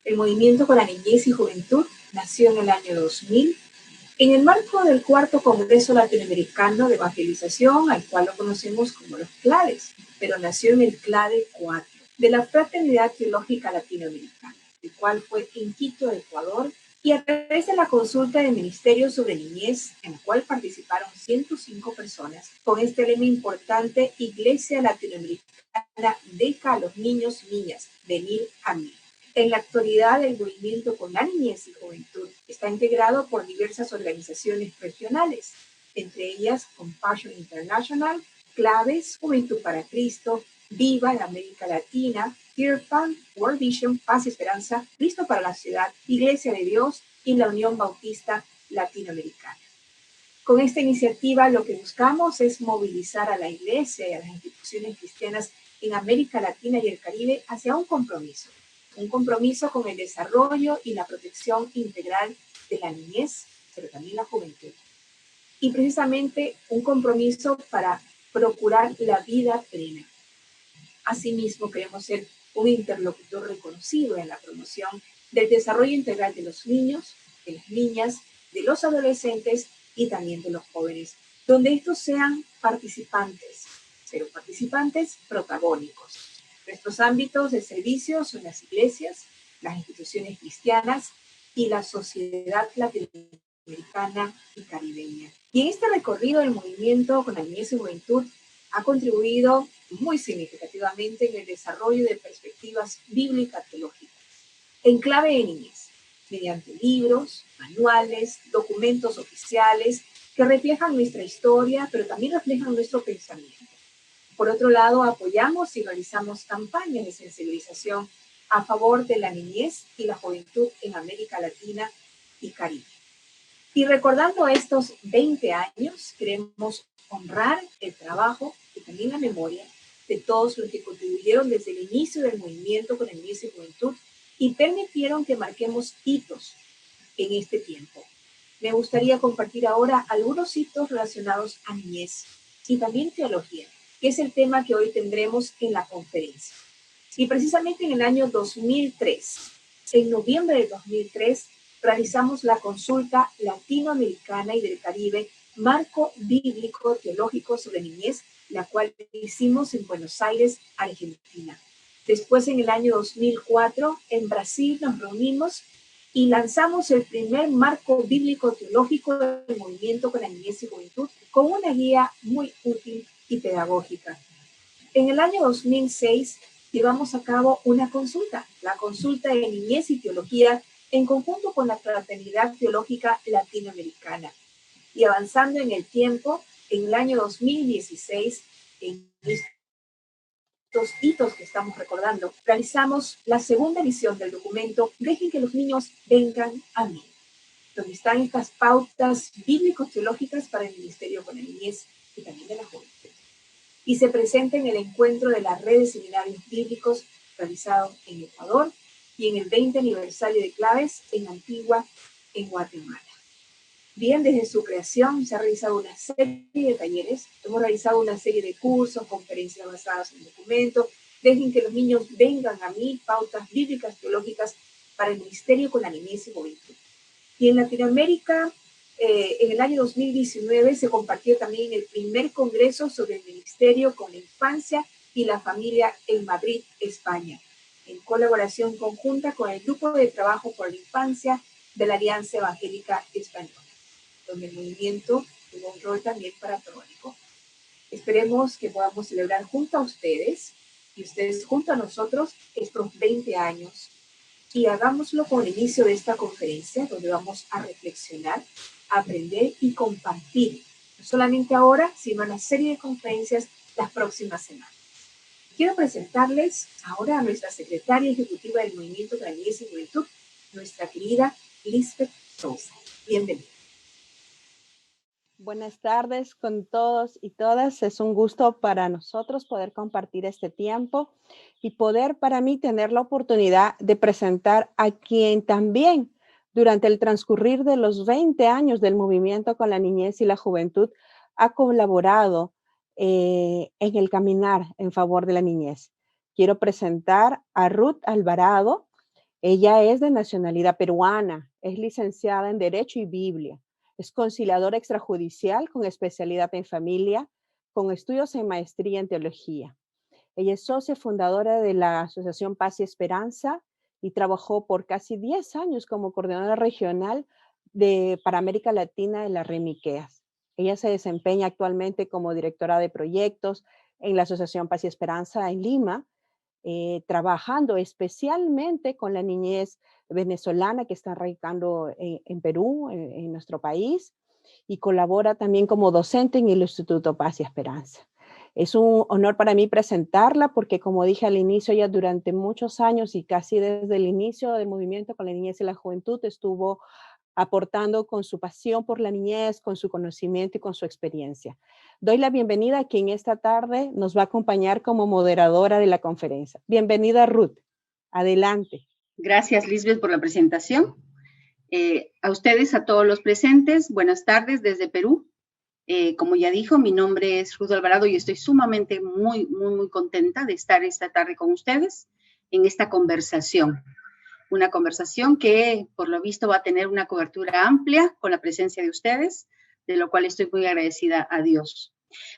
El movimiento con la niñez y juventud nació en el año 2000 en el marco del cuarto Congreso Latinoamericano de Evangelización, al cual lo conocemos como los CLADES, pero nació en el CLADE 4 de la Fraternidad Teológica Latinoamericana, el cual fue en Quito, Ecuador, y a través de la consulta de Ministerios sobre Niñez, en la cual participaron 105 personas, con este lema importante: Iglesia Latinoamericana deja a los niños y niñas venir a mí. En la actualidad, el movimiento con la niñez y juventud está integrado por diversas organizaciones regionales, entre ellas Compassion International, Claves, Juventud para Cristo, Viva en América Latina, Tear Fund, World Vision, Paz y Esperanza, Cristo para la Ciudad, Iglesia de Dios y la Unión Bautista Latinoamericana. Con esta iniciativa lo que buscamos es movilizar a la Iglesia y a las instituciones cristianas en América Latina y el Caribe hacia un compromiso con el desarrollo y la protección integral de la niñez, pero también la juventud. Y precisamente un compromiso para procurar la vida plena. Asimismo, queremos ser un interlocutor reconocido en la promoción del desarrollo integral de los niños, de las niñas, de los adolescentes y también de los jóvenes, donde estos sean participantes, pero participantes protagónicos. Nuestros ámbitos de servicio son las iglesias, las instituciones cristianas y la sociedad latinoamericana y caribeña. Y en este recorrido del movimiento con la niñez y juventud ha contribuido muy significativamente en el desarrollo de perspectivas bíblicas teológicas en clave de niñez, mediante libros, manuales, documentos oficiales que reflejan nuestra historia, pero también reflejan nuestro pensamiento. Por otro lado, apoyamos y realizamos campañas de sensibilización a favor de la niñez y la juventud en América Latina y Caribe. Y recordando estos 20 años, queremos honrar el trabajo y también la memoria de todos los que contribuyeron desde el inicio del movimiento con la niñez y juventud y permitieron que marquemos hitos en este tiempo. Me gustaría compartir ahora algunos hitos relacionados a niñez y también teología, que es el tema que hoy tendremos en la conferencia. Y precisamente en el año 2003, en noviembre de 2003, realizamos la consulta latinoamericana y del Caribe, Marco Bíblico Teológico sobre Niñez, la cual hicimos en Buenos Aires, Argentina. Después, en el año 2004, en Brasil nos reunimos y lanzamos el primer marco bíblico teológico del movimiento con la niñez y juventud, con una guía muy útil y pedagógica. En el año 2006 llevamos a cabo una consulta, la consulta de niñez y teología, en conjunto con la Fraternidad Teológica Latinoamericana. Y avanzando en el tiempo, en el año 2016, en estos hitos que estamos recordando, realizamos la segunda edición del documento Dejen que los niños vengan a mí, donde están estas pautas bíblico-teológicas para el ministerio con la niñez y también de la juventud. Y se presenta en el encuentro de la red de seminarios bíblicos realizado en Ecuador y en el 20 aniversario de Claves en Antigua, en Guatemala. Bien, desde su creación se ha realizado una serie de talleres, hemos realizado una serie de cursos, conferencias basadas en documentos, dejen que los niños vengan a mí, pautas bíblicas teológicas para el ministerio con la niñez y juventud. Y en Latinoamérica, en el año 2019 se compartió también el primer congreso sobre el ministerio con la infancia y la familia en Madrid, España, en colaboración conjunta con el Grupo de Trabajo por la Infancia de la Alianza Evangélica Española, donde el movimiento tuvo un rol también protagónico. Esperemos que podamos celebrar junto a ustedes y ustedes junto a nosotros estos 20 años y hagámoslo con el inicio de esta conferencia, donde vamos a reflexionar, aprender y compartir, no solamente ahora, sino en una serie de conferencias las próximas semanas. Quiero presentarles ahora a nuestra secretaria ejecutiva del Movimiento de la Niñez y Juventud, nuestra querida Lisbeth Sousa. Bienvenida. Buenas tardes con todos y todas. Es un gusto para nosotros poder compartir este tiempo y poder para mí tener la oportunidad de presentar a quien también durante el transcurrir de los 20 años del movimiento con la niñez y la juventud ha colaborado en el caminar en favor de la niñez. Quiero presentar a Ruth Alvarado. Ella es de nacionalidad peruana, es licenciada en Derecho y Biblia, es conciliadora extrajudicial con especialidad en familia, con estudios en maestría en teología. Ella es socia fundadora de la Asociación Paz y Esperanza y trabajó por casi 10 años como coordinadora regional para América Latina de la Red Miqueas. Ella se desempeña actualmente como directora de proyectos en la Asociación Paz y Esperanza en Lima, trabajando especialmente con la niñez venezolana que está radicando en Perú, en nuestro país, y colabora también como docente en el Instituto Paz y Esperanza. Es un honor para mí presentarla porque, como dije al inicio, ella durante muchos años y casi desde el inicio del movimiento con la niñez y la juventud estuvo aportando con su pasión por la niñez, con su conocimiento y con su experiencia. Doy la bienvenida a quien esta tarde nos va a acompañar como moderadora de la conferencia. Bienvenida, Ruth. Adelante. Gracias, Lisbeth, por la presentación. A ustedes, a todos los presentes, buenas tardes desde Perú. Como ya dijo, mi nombre es Ruth Alvarado y estoy sumamente muy contenta de estar esta tarde con ustedes en esta conversación. Una conversación que, por lo visto, va a tener una cobertura amplia con la presencia de ustedes, de lo cual estoy muy agradecida a Dios.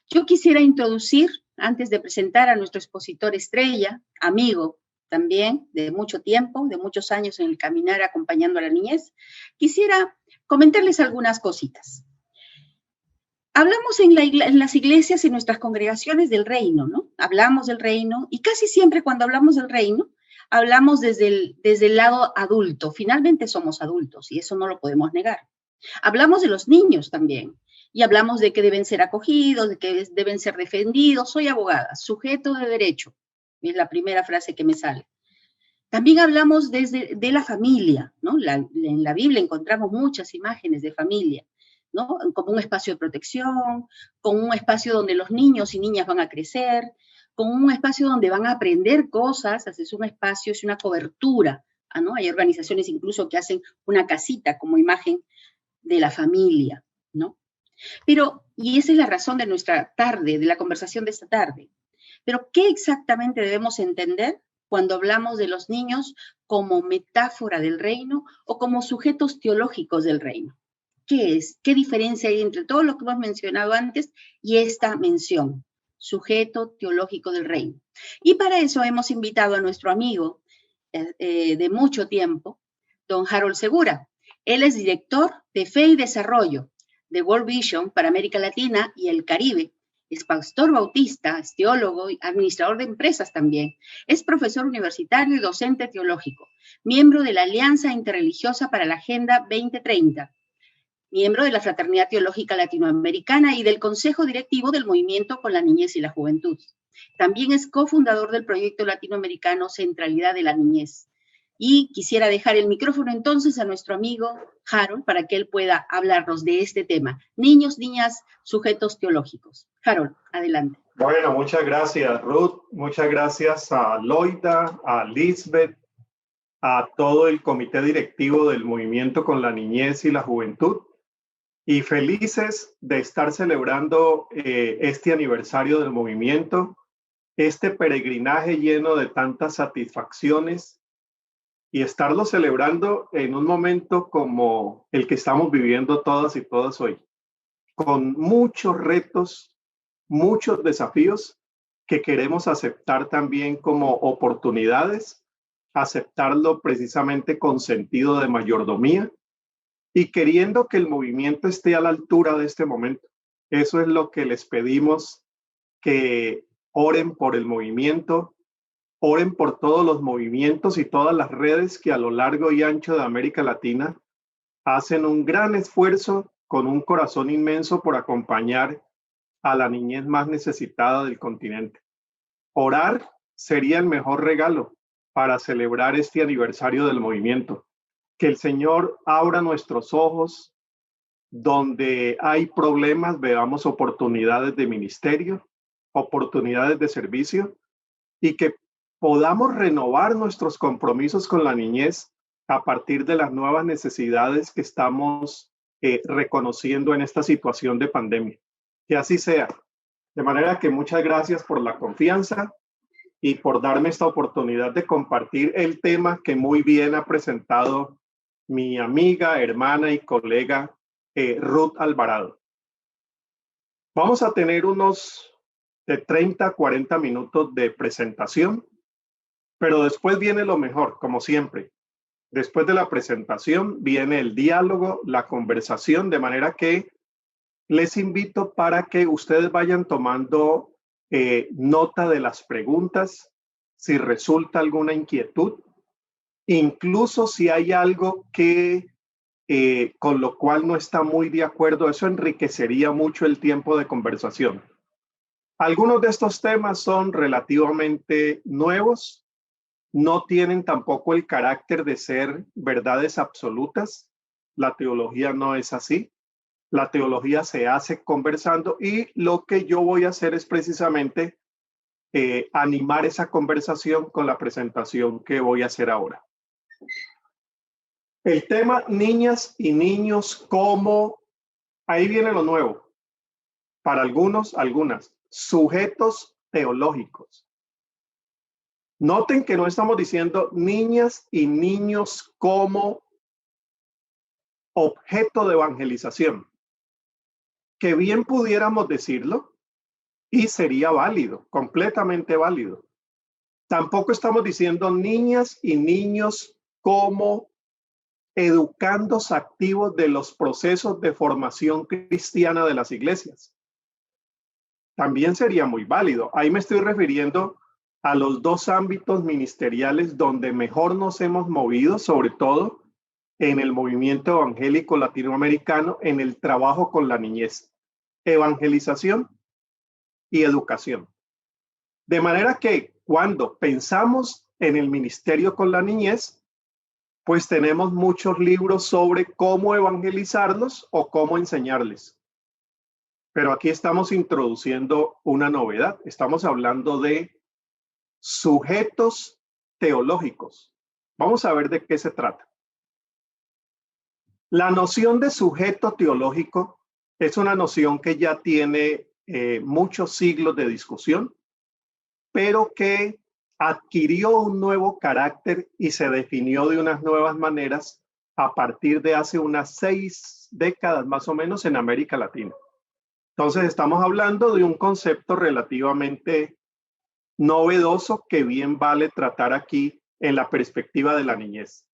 Yo quisiera introducir, antes de presentar a nuestro expositor estrella, amigo también de mucho tiempo, de muchos años en el caminar acompañando a la niñez, quisiera comentarles algunas cositas. Hablamos en las iglesias, en nuestras congregaciones del reino, ¿no? Hablamos del reino y casi siempre cuando hablamos del reino, hablamos desde el lado adulto. Finalmente somos adultos y eso no lo podemos negar. Hablamos de los niños también y hablamos de que deben ser acogidos, de que deben ser defendidos. Soy abogada, sujeto de derecho. Es la primera frase que me sale. También hablamos de la familia, ¿no? En la Biblia encontramos muchas imágenes de familia, ¿no? Como un espacio de protección, como un espacio donde los niños y niñas van a crecer, como un espacio donde van a aprender cosas, es un espacio, es una cobertura, ¿no? Hay organizaciones incluso que hacen una casita como imagen de la familia, ¿no? Pero, y esa es la razón de nuestra tarde, de la conversación de esta tarde. Pero, ¿qué exactamente debemos entender cuando hablamos de los niños como metáfora del reino o como sujetos teológicos del reino? ¿Qué es? ¿Qué diferencia hay entre todo lo que hemos mencionado antes y esta mención? Sujeto teológico del reino. Y para eso hemos invitado a nuestro amigo de mucho tiempo, don Harold Segura. Él es director de Fe y Desarrollo de World Vision para América Latina y el Caribe. Es pastor bautista, es teólogo y administrador de empresas también. Es profesor universitario y docente teológico, miembro de la Alianza Interreligiosa para la Agenda 2030, miembro de la Fraternidad Teológica Latinoamericana y del Consejo Directivo del Movimiento con la Niñez y la Juventud. También es cofundador del proyecto latinoamericano Centralidad de la Niñez. Y quisiera dejar el micrófono entonces a nuestro amigo Harold para que él pueda hablarnos de este tema. Niños, niñas, sujetos teológicos. Harold, adelante. Bueno, muchas gracias, Ruth. Muchas gracias a Loida, a Lisbeth, a todo el comité directivo del Movimiento con la Niñez y la Juventud. Y felices de estar celebrando este aniversario del movimiento, este peregrinaje lleno de tantas satisfacciones, y estarlo celebrando en un momento como el que estamos viviendo todas y todas hoy, con muchos retos, muchos desafíos que queremos aceptar también como oportunidades, aceptarlo precisamente con sentido de mayordomía y queriendo que el movimiento esté a la altura de este momento. Eso es lo que les pedimos, que oren por el movimiento, oren por todos los movimientos y todas las redes que a lo largo y ancho de América Latina hacen un gran esfuerzo con un corazón inmenso por acompañar a la niñez más necesitada del continente. Orar sería el mejor regalo para celebrar este aniversario del movimiento. Que el Señor abra nuestros ojos, donde hay problemas veamos oportunidades de ministerio, oportunidades de servicio, y que podamos renovar nuestros compromisos con la niñez a partir de las nuevas necesidades que estamos reconociendo en esta situación de pandemia. Que así sea. De manera que muchas gracias por la confianza y por darme esta oportunidad de compartir el tema que muy bien ha presentado mi amiga, hermana y colega Ruth Alvarado. Vamos a tener unos de 30 a 40 minutos de presentación, pero después viene lo mejor, como siempre. Después de la presentación viene el diálogo, la conversación, de manera que les invito para que ustedes vayan tomando nota de las preguntas, si resulta alguna inquietud, incluso si hay algo que con lo cual no está muy de acuerdo, eso enriquecería mucho el tiempo de conversación. Algunos de estos temas son relativamente nuevos, no tienen tampoco el carácter de ser verdades absolutas. La teología no es así. La teología se hace conversando y lo que yo voy a hacer es precisamente animar esa conversación con la presentación que voy a hacer ahora. El tema niñas y niños como, ahí viene lo nuevo, para algunos, algunas, sujetos teológicos. Noten que no estamos diciendo niñas y niños como objeto de evangelización, que bien pudiéramos decirlo y sería válido, completamente válido. Tampoco estamos diciendo niñas y niños como educandos activos de los procesos de formación cristiana de las iglesias. También sería muy válido. Ahí me estoy refiriendo a los dos ámbitos ministeriales donde mejor nos hemos movido, sobre todo en el movimiento evangélico latinoamericano, en el trabajo con la niñez, evangelización y educación. De manera que cuando pensamos en el ministerio con la niñez, pues tenemos muchos libros sobre cómo evangelizarlos o cómo enseñarles. Pero aquí estamos introduciendo una novedad. Estamos hablando de sujetos teológicos. Vamos a ver de qué se trata. La noción de sujeto teológico es una noción que ya tiene muchos siglos de discusión, pero que adquirió un nuevo carácter y se definió de unas nuevas maneras a partir de hace unas 6 décadas más o menos en América Latina. Entonces estamos hablando de un concepto relativamente novedoso que bien vale tratar aquí en la perspectiva de la niñez.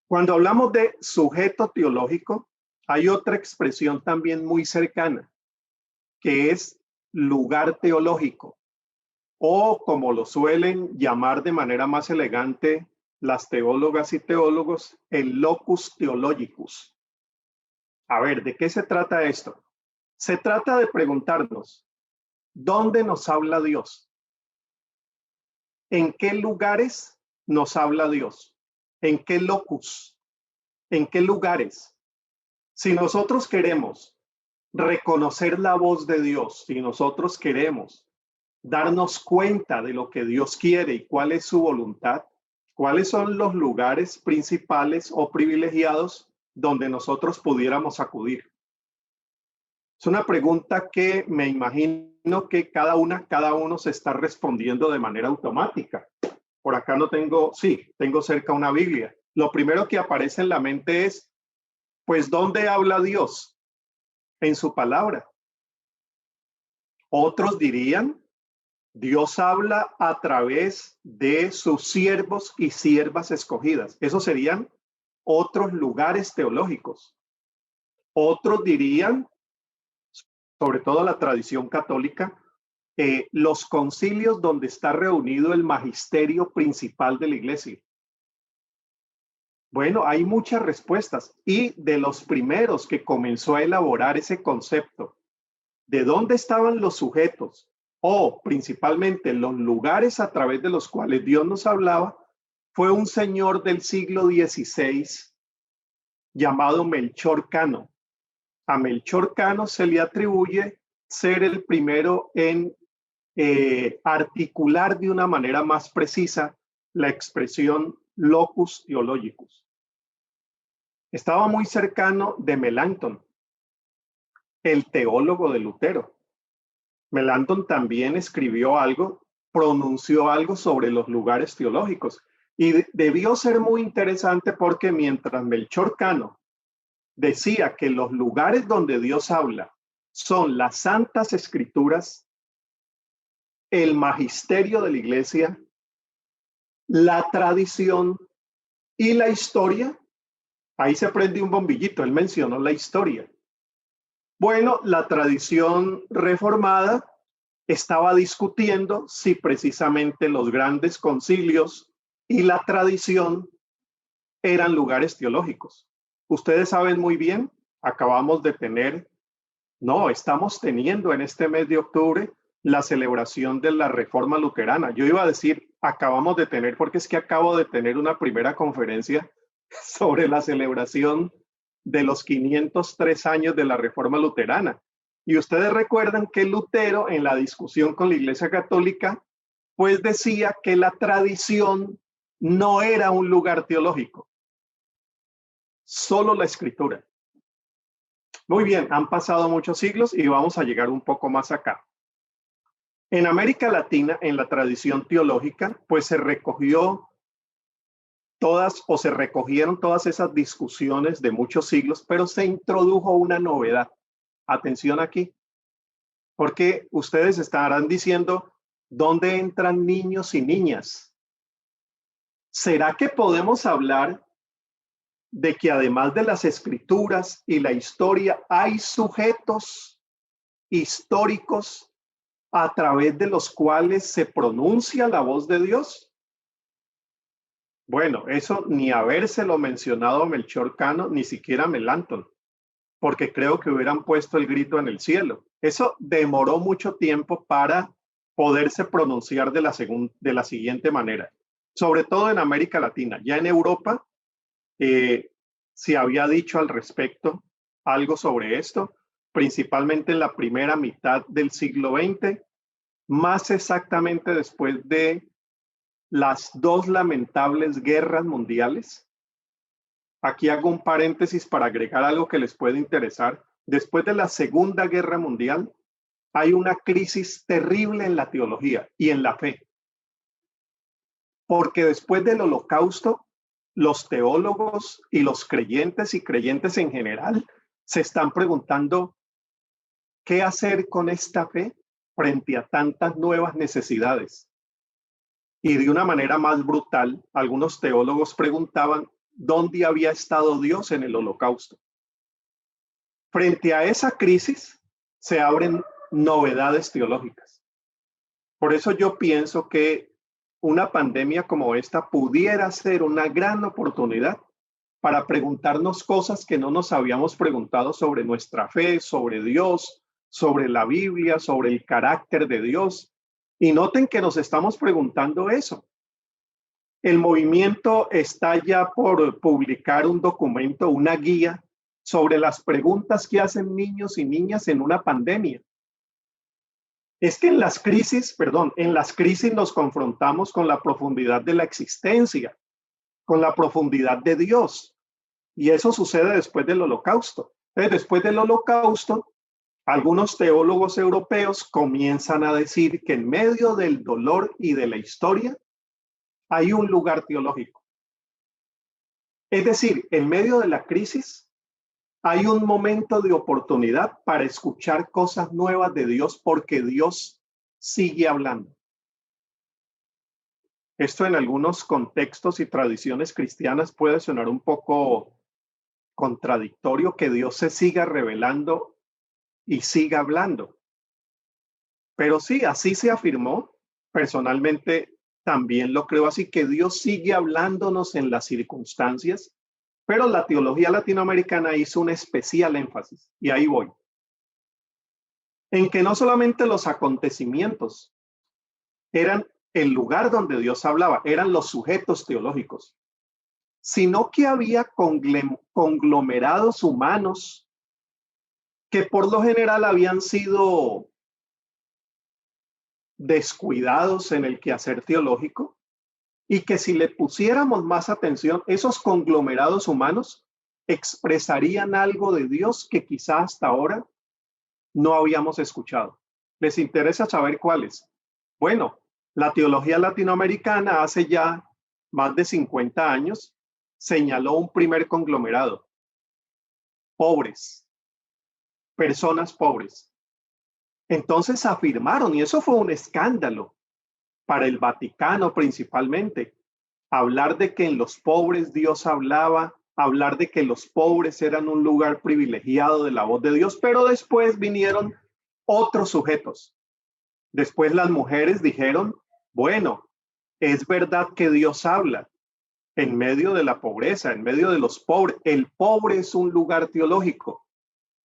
Cuando hablamos de sujeto teológico, hay otra expresión también muy cercana, que es lugar teológico, o como lo suelen llamar de manera más elegante las teólogas y teólogos, el locus theologicus. A ver, ¿de qué se trata esto? Se trata de preguntarnos, ¿dónde nos habla Dios? ¿En qué lugares nos habla Dios? ¿En qué locus? ¿En qué lugares? Si nosotros queremos reconocer la voz de Dios, si nosotros queremos darnos cuenta de lo que Dios quiere y cuál es su voluntad, cuáles son los lugares principales o privilegiados donde nosotros pudiéramos acudir. Es una pregunta que me imagino que cada uno se está respondiendo de manera automática. Por acá no tengo, sí, tengo cerca una Biblia. Lo primero que aparece en la mente es, pues, ¿dónde habla Dios? En su palabra. Otros dirían, Dios habla a través de sus siervos y siervas escogidas. Esos serían otros lugares teológicos. Otros dirían, sobre todo la tradición católica, los concilios donde está reunido el magisterio principal de la iglesia. Bueno, hay muchas respuestas y de los primeros que comenzó a elaborar ese concepto de dónde estaban los sujetos o principalmente los lugares a través de los cuales Dios nos hablaba, fue un señor del siglo XVI llamado Melchor Cano. A Melchor Cano se le atribuye ser el primero en articular de una manera más precisa la expresión locus theologicus. Estaba muy cercano de Melanchthon, el teólogo de Lutero. Melanchthon también escribió algo pronunció algo sobre los lugares teológicos. Y debió ser muy interesante porque mientras Melchor Cano decía que los lugares donde Dios habla son las santas escrituras, el magisterio de la iglesia, la tradición y la historia, ahí se prende un bombillito, él mencionó la historia. Bueno, la tradición reformada estaba discutiendo si precisamente los grandes concilios y la tradición eran lugares teológicos. Ustedes saben muy bien, estamos teniendo en este mes de octubre la celebración de la Reforma Luterana. Yo iba a decir, acabamos de tener, porque es que acabo de tener una primera conferencia sobre la celebración de los 503 años de la Reforma Luterana. Y ustedes recuerdan que Lutero, en la discusión con la Iglesia Católica, pues decía que la tradición no era un lugar teológico, solo la escritura. Muy bien, han pasado muchos siglos y vamos a llegar un poco más acá. En América Latina, en la tradición teológica, pues se recogieron todas esas discusiones de muchos siglos, pero se introdujo una novedad. Atención aquí, porque ustedes estarán diciendo, ¿dónde entran niños y niñas? ¿Será que podemos hablar de que además de las escrituras y la historia, hay sujetos históricos a través de los cuales se pronuncia la voz de Dios? Bueno, eso ni habérselo mencionado Melchor Cano, ni siquiera Melanchthon, porque creo que hubieran puesto el grito en el cielo. Eso demoró mucho tiempo para poderse pronunciar de la siguiente manera, sobre todo en América Latina. Ya en Europa se había dicho al respecto algo sobre esto, principalmente en la primera mitad del siglo XX, más exactamente después de las dos lamentables guerras mundiales. Aquí hago un paréntesis para agregar algo que les puede interesar. Después de la Segunda Guerra Mundial, hay una crisis terrible en la teología y en la fe. Porque después del Holocausto, los teólogos y los creyentes y creyentes en general se están preguntando qué hacer con esta fe frente a tantas nuevas necesidades. Y de una manera más brutal, algunos teólogos preguntaban dónde había estado Dios en el Holocausto. Frente a esa crisis se abren novedades teológicas. Por eso yo pienso que una pandemia como esta pudiera ser una gran oportunidad para preguntarnos cosas que no nos habíamos preguntado sobre nuestra fe, sobre Dios, sobre la Biblia, sobre el carácter de Dios. Y noten que nos estamos preguntando eso. El movimiento está ya por publicar un documento, una guía sobre las preguntas que hacen niños y niñas en una pandemia. Es que en las crisis nos confrontamos con la profundidad de la existencia, con la profundidad de Dios. Y eso sucede después del Holocausto. Entonces, después del Holocausto, algunos teólogos europeos comienzan a decir que en medio del dolor y de la historia hay un lugar teológico. Es decir, en medio de la crisis hay un momento de oportunidad para escuchar cosas nuevas de Dios porque Dios sigue hablando. Esto en algunos contextos y tradiciones cristianas puede sonar un poco contradictorio, que Dios se siga revelando y siga hablando. Pero sí, así se afirmó. Personalmente también lo creo así, que Dios sigue hablándonos en las circunstancias, pero la teología latinoamericana hizo un especial énfasis, y ahí voy, en que no solamente los acontecimientos eran el lugar donde Dios hablaba, eran los sujetos teológicos, sino que había conglomerados humanos que por lo general habían sido descuidados en el quehacer teológico, y que si le pusiéramos más atención, esos conglomerados humanos expresarían algo de Dios que quizá hasta ahora no habíamos escuchado. ¿Les interesa saber cuáles? Bueno, La teología latinoamericana hace ya más de 50 años señaló un primer conglomerado. Pobres, personas pobres. Entonces afirmaron, y eso fue un escándalo para el Vaticano principalmente, hablar de que en los pobres Dios hablaba, hablar de que los pobres eran un lugar privilegiado de la voz de Dios, pero después vinieron otros sujetos. Después las mujeres dijeron, bueno, es verdad que Dios habla en medio de la pobreza, en medio de los pobres. El pobre es un lugar teológico,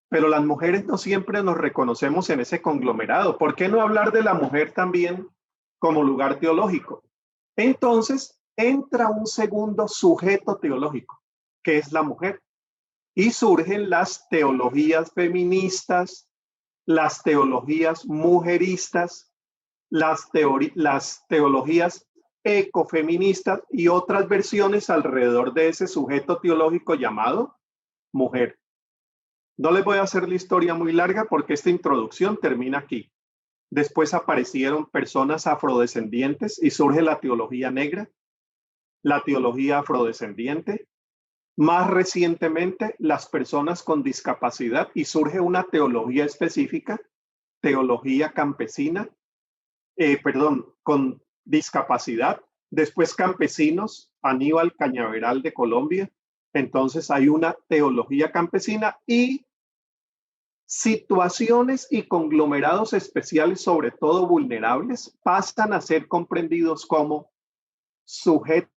pero las mujeres no siempre nos reconocemos en ese conglomerado. ¿Por qué no hablar de la mujer también como lugar teológico? Entonces entra un segundo sujeto teológico, que es la mujer. Y surgen las teologías feministas, las teologías mujeristas, las teologías ecofeministas y otras versiones alrededor de ese sujeto teológico llamado mujer. No les voy a hacer la historia muy larga porque esta introducción termina aquí. Después aparecieron personas afrodescendientes y surge la teología negra, la teología afrodescendiente. Más recientemente, las personas con discapacidad y surge una teología específica, teología campesina, con discapacidad. Después campesinos, Aníbal Cañaveral de Colombia. Entonces hay una teología campesina y situaciones y conglomerados especiales, sobre todo vulnerables, pasan a ser comprendidos como sujetos.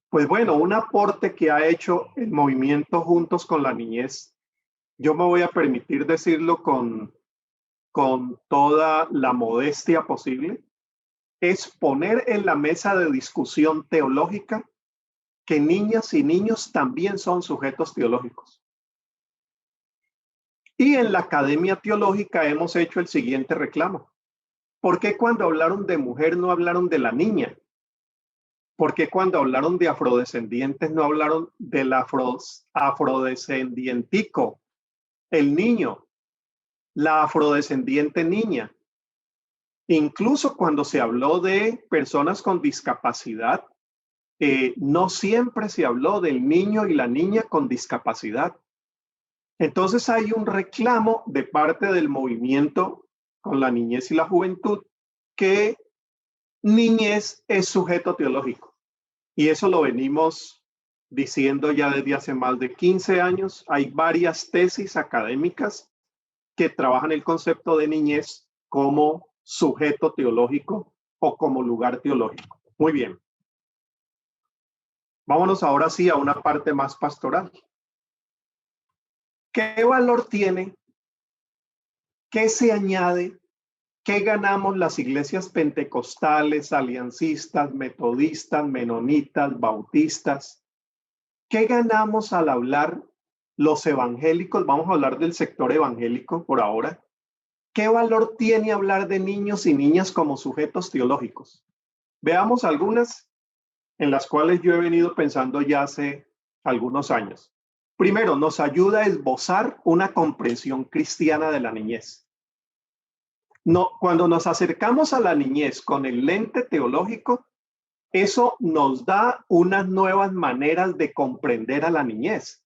Pues bueno, un aporte que ha hecho el movimiento Juntos con la Niñez, yo me voy a permitir decirlo con toda la modestia posible, es poner en la mesa de discusión teológica que niñas y niños también son sujetos teológicos. Y en la Academia Teológica hemos hecho el siguiente reclamo. ¿Por qué cuando hablaron de mujer no hablaron de la niña? ¿Por qué cuando hablaron de afrodescendientes no hablaron del afrodescendientico, el niño, la afrodescendiente niña? Incluso cuando se habló de personas con discapacidad, no siempre se habló del niño y la niña con discapacidad. Entonces hay un reclamo de parte del movimiento con la niñez y la juventud que niñez es sujeto teológico. Y eso lo venimos diciendo ya desde hace más de 15 años. Hay varias tesis académicas que trabajan el concepto de niñez como sujeto teológico o como lugar teológico. Muy bien. Vámonos ahora sí a una parte más pastoral. ¿Qué valor tiene? ¿Qué se añade? ¿Qué ganamos las iglesias pentecostales, aliancistas, metodistas, menonitas, bautistas? ¿Qué ganamos al hablar los evangélicos? Vamos a hablar del sector evangélico por ahora. ¿Qué valor tiene hablar de niños y niñas como sujetos teológicos? Veamos algunas en las cuales yo he venido pensando ya hace algunos años. Primero, nos ayuda a esbozar una comprensión cristiana de la niñez. No, cuando nos acercamos a la niñez con el lente teológico, eso nos da unas nuevas maneras de comprender a la niñez.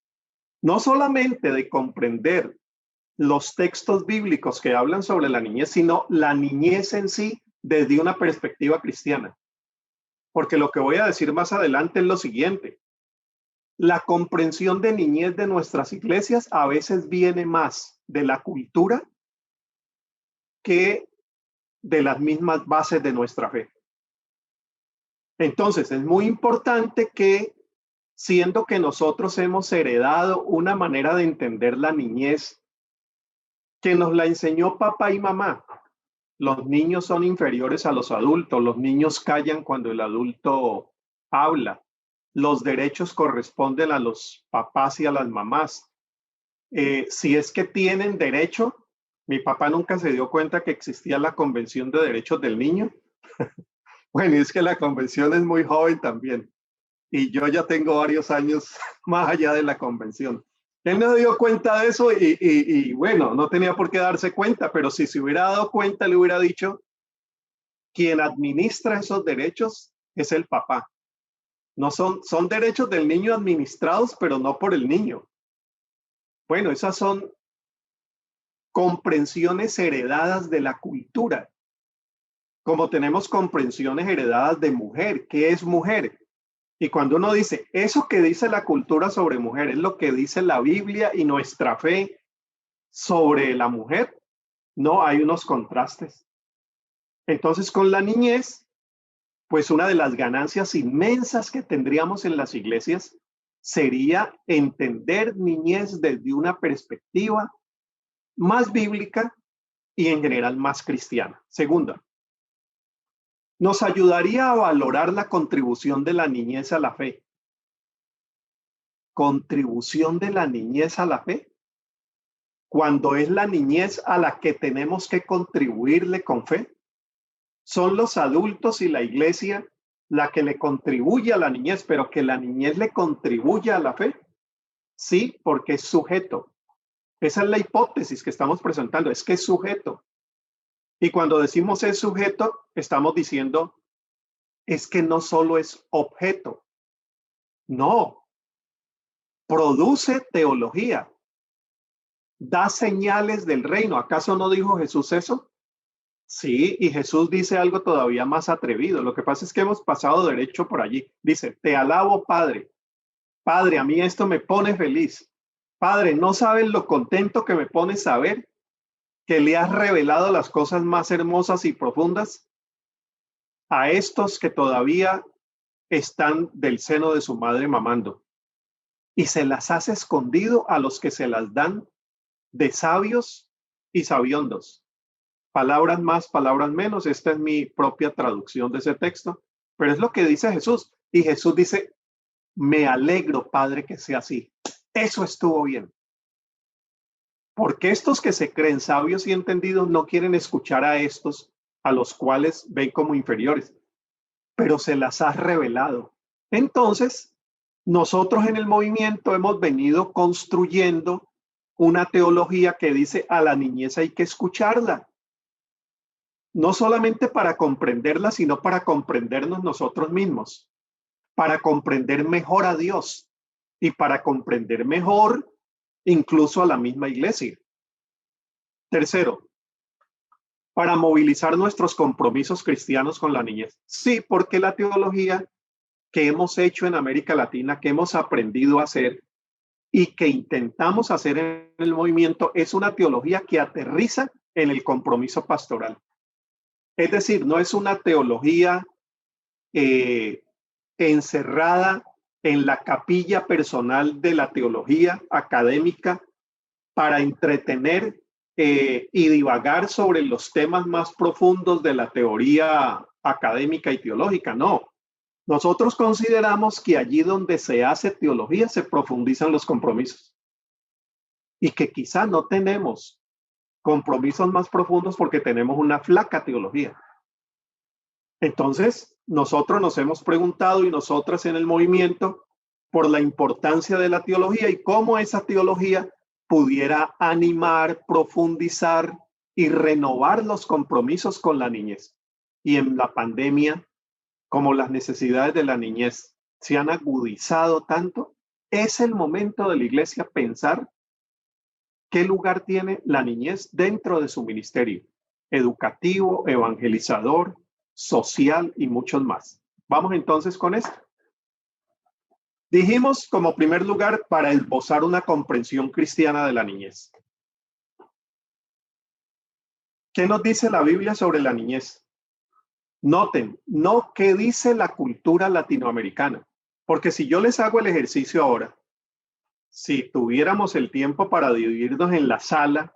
No solamente de comprender los textos bíblicos que hablan sobre la niñez, sino la niñez en sí desde una perspectiva cristiana. Porque lo que voy a decir más adelante es lo siguiente. La comprensión de niñez de nuestras iglesias a veces viene más de la cultura que de las mismas bases de nuestra fe. Entonces, es muy importante que, siendo que nosotros hemos heredado una manera de entender la niñez que nos la enseñó papá y mamá, los niños son inferiores a los adultos, los niños callan cuando el adulto habla, los derechos corresponden a los papás y a las mamás. Si es que tienen derecho, mi papá nunca se dio cuenta que existía la Convención de Derechos del Niño. Bueno, y es que la convención es muy joven también. Y yo ya tengo varios años más allá de la convención. Él no se dio cuenta de eso y bueno, no tenía por qué darse cuenta, pero si se hubiera dado cuenta, le hubiera dicho, quien administra esos derechos es el papá. No son derechos del niño administrados, pero no por el niño. Bueno, esas son comprensiones heredadas de la cultura. Como tenemos comprensiones heredadas de mujer. ¿Qué es mujer? Y cuando uno dice, eso que dice la cultura sobre mujer es lo que dice la Biblia y nuestra fe sobre la mujer, no, hay unos contrastes. Entonces, con la niñez, pues una de las ganancias inmensas que tendríamos en las iglesias sería entender niñez desde una perspectiva más bíblica y en general más cristiana. Segunda, nos ayudaría a valorar la contribución de la niñez a la fe. Contribución de la niñez a la fe. Cuando es la niñez a la que tenemos que contribuirle con fe. Son los adultos y la iglesia la que le contribuye a la niñez, pero que la niñez le contribuye a la fe. Sí, porque es sujeto. Esa es la hipótesis que estamos presentando, es que es sujeto. Y cuando decimos es sujeto, estamos diciendo es que no solo es objeto. No. Produce teología. Da señales del reino. ¿Acaso no dijo Jesús eso? Sí, y Jesús dice algo todavía más atrevido. Lo que pasa es que hemos pasado derecho por allí. Dice, te alabo, Padre. Padre, a mí esto me pone feliz. Padre, ¿no sabes lo contento que me pone saber que le has revelado las cosas más hermosas y profundas a estos que todavía están del seno de su madre mamando? Y se las has escondido a los que se las dan de sabios y sabiondos. Palabras más, palabras menos. Esta es mi propia traducción de ese texto, pero es lo que dice Jesús. Y Jesús dice, me alegro, Padre, que sea así. Eso estuvo bien. Porque estos que se creen sabios y entendidos no quieren escuchar a estos a los cuales ven como inferiores, pero se las has revelado. Entonces, nosotros en el movimiento hemos venido construyendo una teología que dice a la niñez hay que escucharla. No solamente para comprenderla, sino para comprendernos nosotros mismos, para comprender mejor a Dios y para comprender mejor incluso a la misma iglesia. Tercero, para movilizar nuestros compromisos cristianos con la niñez. Sí, porque la teología que hemos hecho en América Latina, que hemos aprendido a hacer y que intentamos hacer en el movimiento, es una teología que aterriza en el compromiso pastoral. Es decir, no es una teología encerrada en la capilla personal de la teología académica para entretener y divagar sobre los temas más profundos de la teoría académica y teológica. No, nosotros consideramos que allí donde se hace teología se profundizan los compromisos y que quizá no tenemos compromisos más profundos porque tenemos una flaca teología. Entonces, nosotros nos hemos preguntado y nosotras en el movimiento por la importancia de la teología y cómo esa teología pudiera animar, profundizar y renovar los compromisos con la niñez. Y en la pandemia, como las necesidades de la niñez se han agudizado tanto, es el momento de la iglesia pensar qué lugar tiene la niñez dentro de su ministerio educativo, evangelizador, social y muchos más. Vamos entonces con esto. Dijimos como primer lugar para esbozar una comprensión cristiana de la niñez. ¿Qué nos dice la Biblia sobre la niñez? Noten, no qué dice la cultura latinoamericana, porque si yo les hago el ejercicio ahora, si tuviéramos el tiempo para dividirnos en la sala,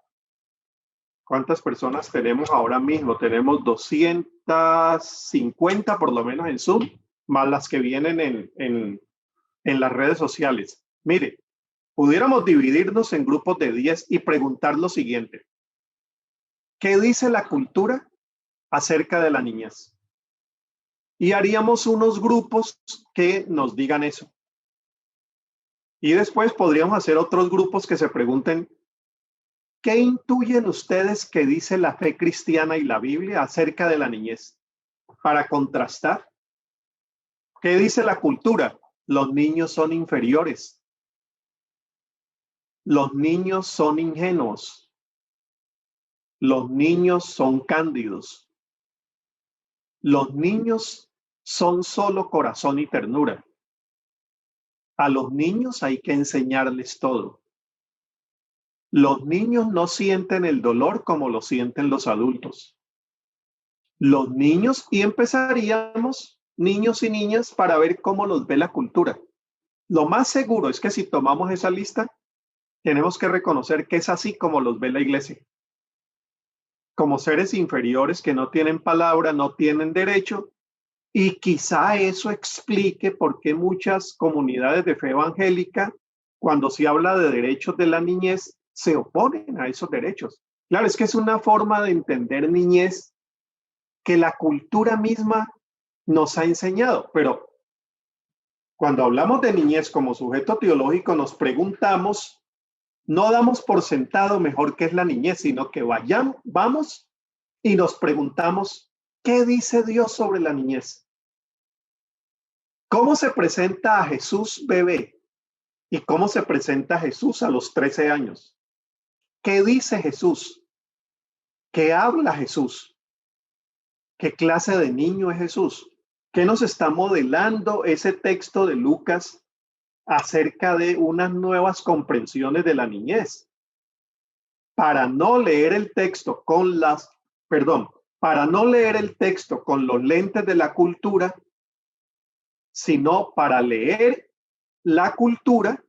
¿cuántas personas tenemos ahora mismo? Tenemos 250 por lo menos en Zoom, más las que vienen en las redes sociales. Mire, pudiéramos dividirnos en grupos de 10 y preguntar lo siguiente. ¿Qué dice la cultura acerca de la niñez? Y haríamos unos grupos que nos digan eso. Y después podríamos hacer otros grupos que se pregunten, ¿qué intuyen ustedes que dice la fe cristiana y la Biblia acerca de la niñez? Para contrastar. ¿Qué dice la cultura? Los niños son inferiores. Los niños son ingenuos. Los niños son cándidos. Los niños son solo corazón y ternura. A los niños hay que enseñarles todo. Los niños no sienten el dolor como lo sienten los adultos. Los niños, y empezaríamos, niños y niñas, para ver cómo los ve la cultura. Lo más seguro es que si tomamos esa lista, tenemos que reconocer que es así como los ve la iglesia. Como seres inferiores que no tienen palabra, no tienen derecho, y quizá eso explique por qué muchas comunidades de fe evangélica, cuando se habla de derechos de la niñez, se oponen a esos derechos. Claro, es que es una forma de entender niñez que la cultura misma nos ha enseñado, pero cuando hablamos de niñez como sujeto teológico, nos preguntamos, no damos por sentado mejor qué es la niñez, sino que vamos y nos preguntamos, ¿qué dice Dios sobre la niñez? ¿Cómo se presenta a Jesús bebé? ¿Y cómo se presenta a Jesús a los 13 años? ¿Qué dice Jesús? ¿Qué habla Jesús? ¿Qué clase de niño es Jesús? ¿Qué nos está modelando ese texto de Lucas acerca de unas nuevas comprensiones de la niñez? Para no leer el texto para no leer el texto con los lentes de la cultura, sino para leer la cultura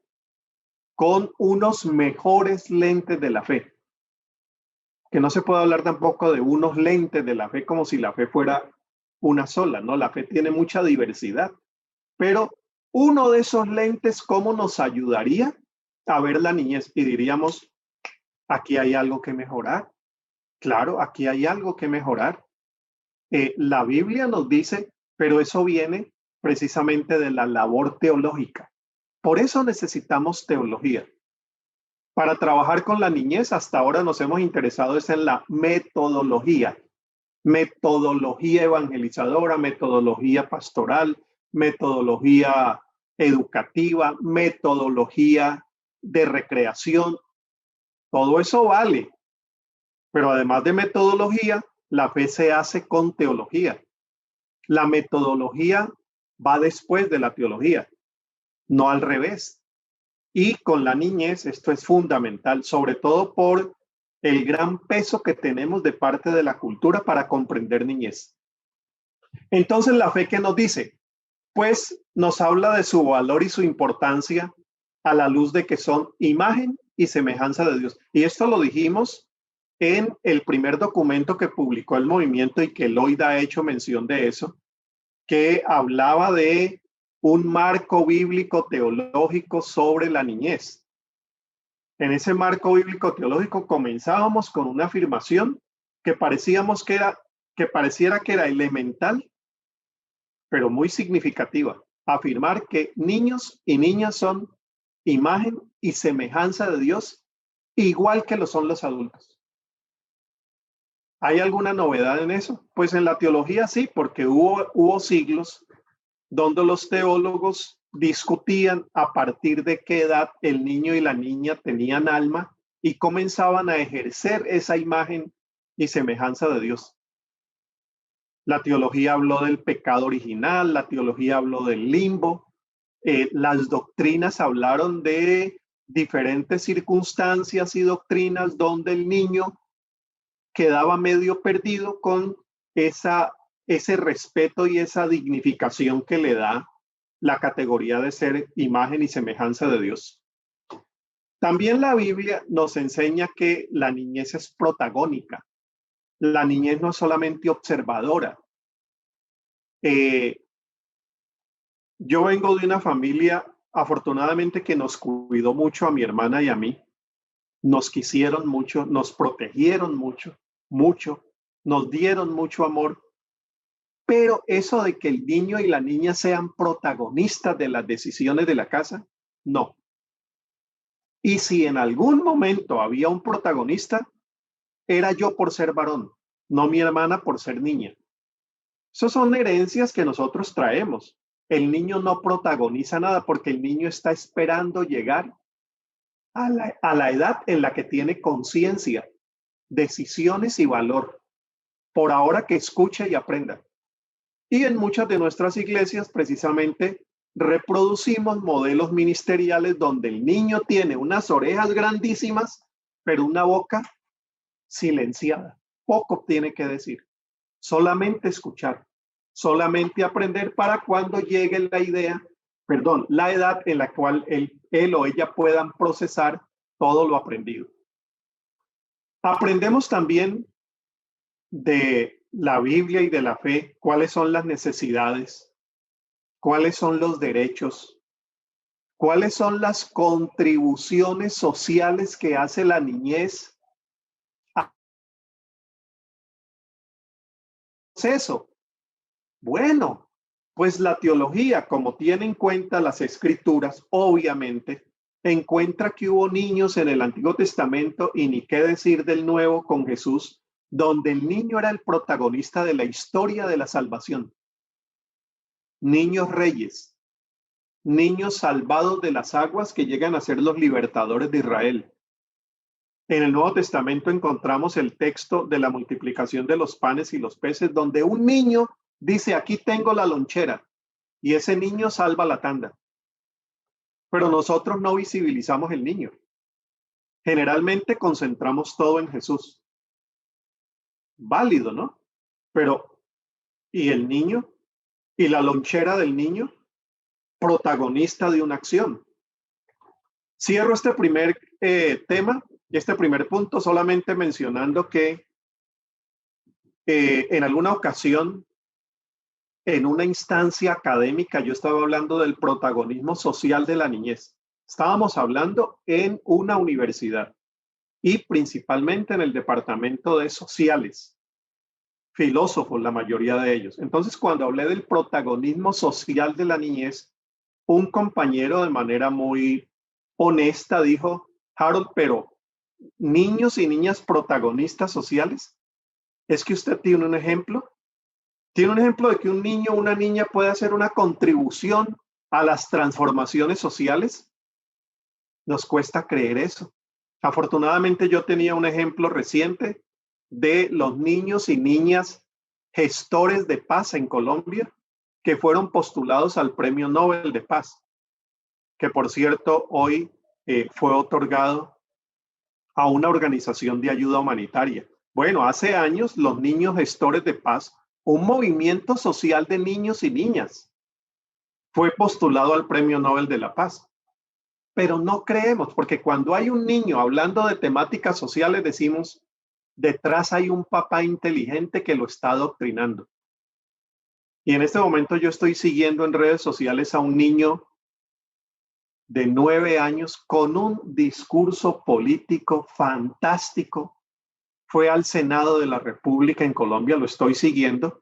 con unos mejores lentes de la fe. Que no se puede hablar tampoco de unos lentes de la fe como si la fe fuera una sola, ¿no? La fe tiene mucha diversidad, pero uno de esos lentes, ¿cómo nos ayudaría a ver la niñez? Y diríamos, aquí hay algo que mejorar. Claro, aquí hay algo que mejorar. La Biblia nos dice, pero eso viene precisamente de la labor teológica. Por eso necesitamos teología. Para trabajar con la niñez, hasta ahora nos hemos interesado en la metodología evangelizadora, metodología pastoral, metodología educativa, metodología de recreación. Todo eso vale, pero además de metodología, la fe se hace con teología. La metodología va después de la teología, no al revés. Y con la niñez esto es fundamental, sobre todo por el gran peso que tenemos de parte de la cultura para comprender niñez. Entonces, la fe, ¿qué nos dice? Pues nos habla de su valor y su importancia a la luz de que son imagen y semejanza de Dios. Y esto lo dijimos en el primer documento que publicó el movimiento y que Loida ha hecho mención de eso, que hablaba de un marco bíblico teológico sobre la niñez. En ese marco bíblico teológico comenzábamos con una afirmación que pareciera que era elemental, pero muy significativa. Afirmar que niños y niñas son imagen y semejanza de Dios, igual que lo son los adultos. ¿Hay alguna novedad en eso? Pues en la teología sí, porque hubo siglos donde los teólogos discutían a partir de qué edad el niño y la niña tenían alma y comenzaban a ejercer esa imagen y semejanza de Dios. La teología habló del pecado original, la teología habló del limbo, las doctrinas hablaron de diferentes circunstancias y doctrinas donde el niño quedaba medio perdido con ese respeto y esa dignificación que le da la categoría de ser imagen y semejanza de Dios. También la Biblia nos enseña que la niñez es protagónica. La niñez no es solamente observadora. Yo vengo de una familia, afortunadamente, que nos cuidó mucho a mi hermana y a mí. Nos quisieron mucho, nos protegieron mucho, nos dieron mucho amor. Pero eso de que el niño y la niña sean protagonistas de las decisiones de la casa, no. Y si en algún momento había un protagonista, era yo por ser varón, no mi hermana por ser niña. Esas son herencias que nosotros traemos. El niño no protagoniza nada porque el niño está esperando llegar a la edad en la que tiene conciencia, decisiones y valor. Por ahora que escuche y aprenda. Y en muchas de nuestras iglesias precisamente reproducimos modelos ministeriales donde el niño tiene unas orejas grandísimas, pero una boca silenciada. Poco tiene que decir. Solamente escuchar, solamente aprender para cuando llegue la edad en la cual él o ella puedan procesar todo lo aprendido. Aprendemos también de la Biblia y de la fe cuáles son las necesidades, cuáles son los derechos, cuáles son las contribuciones sociales que hace la niñez. Eso. Bueno, pues la teología, como tiene en cuenta las escrituras, obviamente, encuentra que hubo niños en el Antiguo Testamento y ni qué decir del Nuevo con Jesús, donde el niño era el protagonista de la historia de la salvación. Niños reyes, niños salvados de las aguas que llegan a ser los libertadores de Israel. En el Nuevo Testamento encontramos el texto de la multiplicación de los panes y los peces, donde un niño dice, aquí tengo la lonchera, y ese niño salva la tanda. Pero nosotros no visibilizamos el niño. Generalmente concentramos todo en Jesús. Válido, ¿no? Pero, ¿y el niño? ¿Y la lonchera del niño? Protagonista de una acción. Cierro este primer tema, este primer punto, solamente mencionando que en alguna ocasión, en una instancia académica, yo estaba hablando del protagonismo social de la niñez. Estábamos hablando en una universidad y principalmente en el departamento de sociales, filósofos, la mayoría de ellos. Entonces, cuando hablé del protagonismo social de la niñez, un compañero de manera muy honesta dijo, Harold, pero niños y niñas protagonistas sociales, ¿es que usted tiene un ejemplo? ¿Tiene un ejemplo de que un niño o una niña puede hacer una contribución a las transformaciones sociales? Nos cuesta creer eso. Afortunadamente yo tenía un ejemplo reciente de los niños y niñas gestores de paz en Colombia que fueron postulados al Premio Nobel de Paz, que por cierto hoy fue otorgado a una organización de ayuda humanitaria. Bueno, hace años los niños gestores de paz, un movimiento social de niños y niñas, fue postulado al Premio Nobel de la Paz. Pero no creemos, porque cuando hay un niño hablando de temáticas sociales, decimos, detrás hay un papá inteligente que lo está adoctrinando. Y en este momento yo estoy siguiendo en redes sociales a un niño de 9 años con un discurso político fantástico. Fue al Senado de la República en Colombia, lo estoy siguiendo,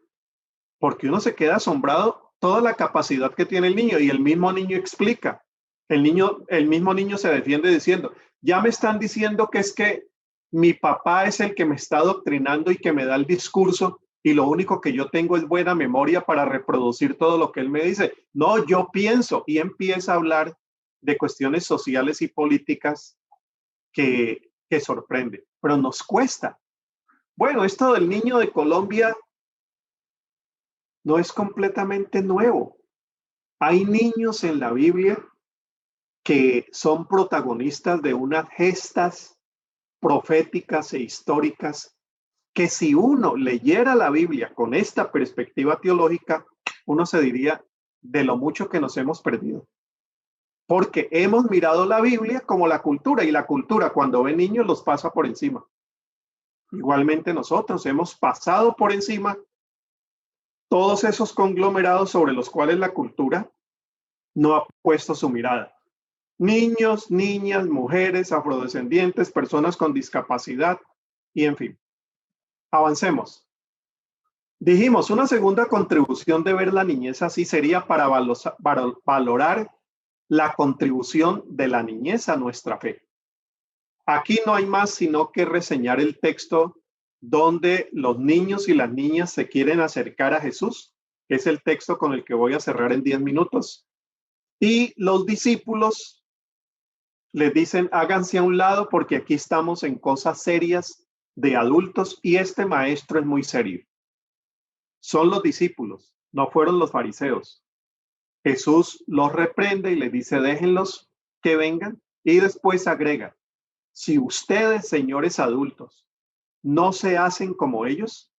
porque uno se queda asombrado toda la capacidad que tiene el niño y el mismo niño explica. El mismo niño se defiende diciendo, ya me están diciendo que es que mi papá es el que me está adoctrinando y que me da el discurso y lo único que yo tengo es buena memoria para reproducir todo lo que él me dice. No, yo pienso, y empieza a hablar de cuestiones sociales y políticas que sorprende, pero nos cuesta. Bueno, esto del niño de Colombia no es completamente nuevo. Hay niños en la Biblia que son protagonistas de unas gestas proféticas e históricas que si uno leyera la Biblia con esta perspectiva teológica, uno se diría de lo mucho que nos hemos perdido. Porque hemos mirado la Biblia como la cultura y la cultura cuando ve niños los pasa por encima. Igualmente nosotros hemos pasado por encima todos esos conglomerados sobre los cuales la cultura no ha puesto su mirada. Niños, niñas, mujeres, afrodescendientes, personas con discapacidad y en fin. Avancemos. Dijimos, una segunda contribución de ver la niñez así sería para valorar la contribución de la niñez a nuestra fe. Aquí no hay más sino que reseñar el texto donde los niños y las niñas se quieren acercar a Jesús, que es el texto con el que voy a cerrar en 10 minutos. Y los discípulos les dicen, háganse a un lado porque aquí estamos en cosas serias de adultos y este maestro es muy serio. Son los discípulos, no fueron los fariseos. Jesús los reprende y les dice, déjenlos que vengan, y después agrega, si ustedes, señores adultos, no se hacen como ellos,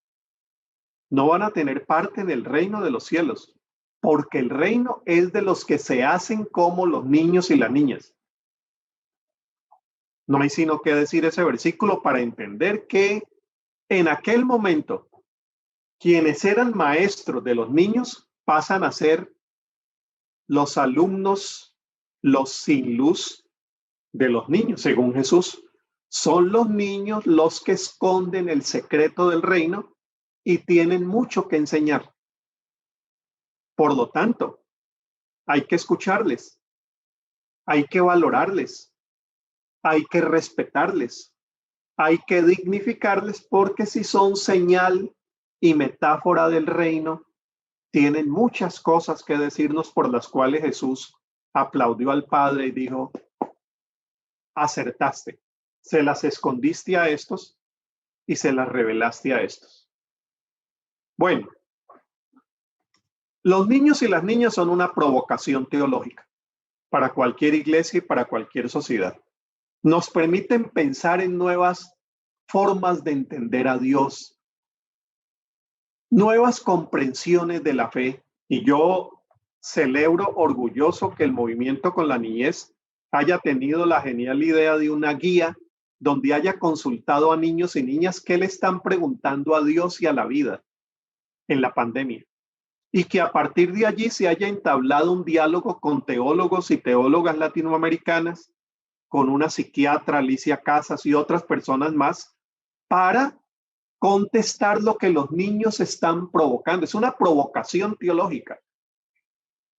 no van a tener parte del reino de los cielos, porque el reino es de los que se hacen como los niños y las niñas. No hay sino que decir ese versículo para entender que en aquel momento, quienes eran maestros de los niños pasan a ser los alumnos, los sin luz de los niños, según Jesús. Son los niños los que esconden el secreto del reino y tienen mucho que enseñar. Por lo tanto, hay que escucharles, hay que valorarles, hay que respetarles, hay que dignificarles, porque si son señal y metáfora del reino, tienen muchas cosas que decirnos por las cuales Jesús aplaudió al Padre y dijo, acertaste, se las escondiste a estos y se las revelaste a estos. Bueno, los niños y las niñas son una provocación teológica para cualquier iglesia y para cualquier sociedad. Nos permiten pensar en nuevas formas de entender a Dios, nuevas comprensiones de la fe. Y yo celebro orgulloso que el movimiento con la niñez haya tenido la genial idea de una guía donde haya consultado a niños y niñas qué le están preguntando a Dios y a la vida en la pandemia. Y que a partir de allí se haya entablado un diálogo con teólogos y teólogas latinoamericanas, con una psiquiatra, Alicia Casas, y otras personas más, para contestar lo que los niños están provocando. Es una provocación teológica.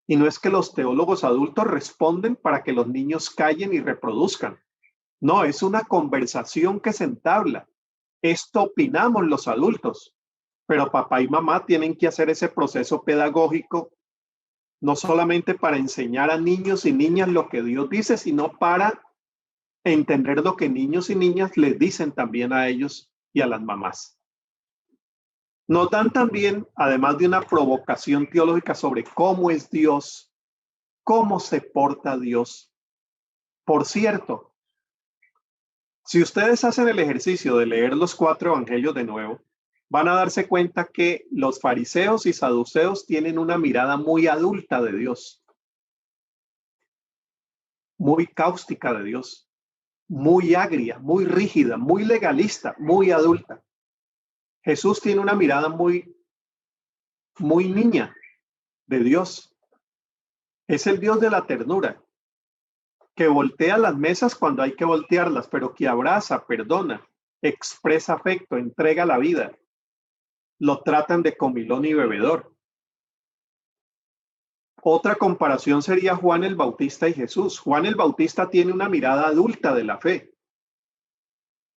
Y no es que los teólogos adultos responden para que los niños callen y reproduzcan. No, es una conversación que se entabla. Esto opinamos los adultos, pero papá y mamá tienen que hacer ese proceso pedagógico, no solamente para enseñar a niños y niñas lo que Dios dice, sino para entender lo que niños y niñas les dicen también a ellos y a las mamás. Nos dan también, además de una provocación teológica sobre cómo es Dios, cómo se porta Dios. Por cierto, si ustedes hacen el ejercicio de leer los 4 evangelios de nuevo, van a darse cuenta que los fariseos y saduceos tienen una mirada muy adulta de Dios, muy cáustica de Dios, muy agria, muy rígida, muy legalista, muy adulta. Jesús tiene una mirada muy niña de Dios. Es el Dios de la ternura, que voltea las mesas cuando hay que voltearlas, pero que abraza, perdona, expresa afecto, entrega la vida. Lo tratan de comilón y bebedor. Otra comparación sería Juan el Bautista y Jesús. Juan el Bautista tiene una mirada adulta de la fe.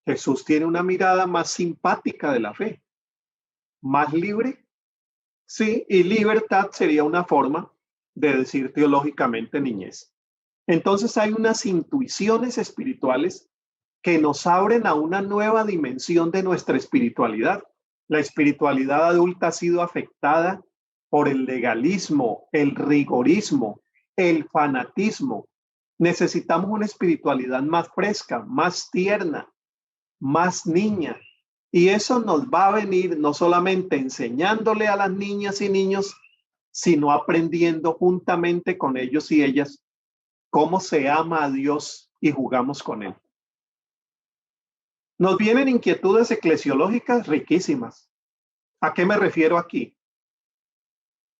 Jesús tiene una mirada más simpática de la fe, más libre. Sí, y libertad sería una forma de decir teológicamente niñez. Entonces hay unas intuiciones espirituales que nos abren a una nueva dimensión de nuestra espiritualidad. La espiritualidad adulta ha sido afectada por el legalismo, el rigorismo, el fanatismo. Necesitamos una espiritualidad más fresca, más tierna, más niña. Y eso nos va a venir no solamente enseñándole a las niñas y niños, sino aprendiendo juntamente con ellos y ellas cómo se ama a Dios y jugamos con Él. Nos vienen inquietudes eclesiológicas riquísimas. ¿A qué me refiero aquí?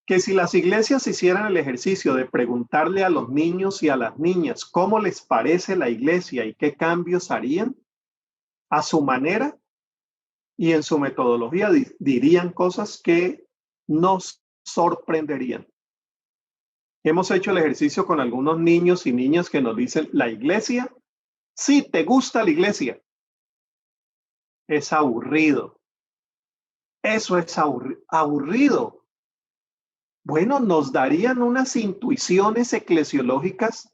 Que si las iglesias hicieran el ejercicio de preguntarle a los niños y a las niñas cómo les parece la iglesia y qué cambios harían, a su manera y en su metodología dirían cosas que nos sorprenderían. Hemos hecho el ejercicio con algunos niños y niñas que nos dicen, la iglesia Sí, te gusta la iglesia. Es aburrido. Eso es aburrido. Bueno, nos darían unas intuiciones eclesiológicas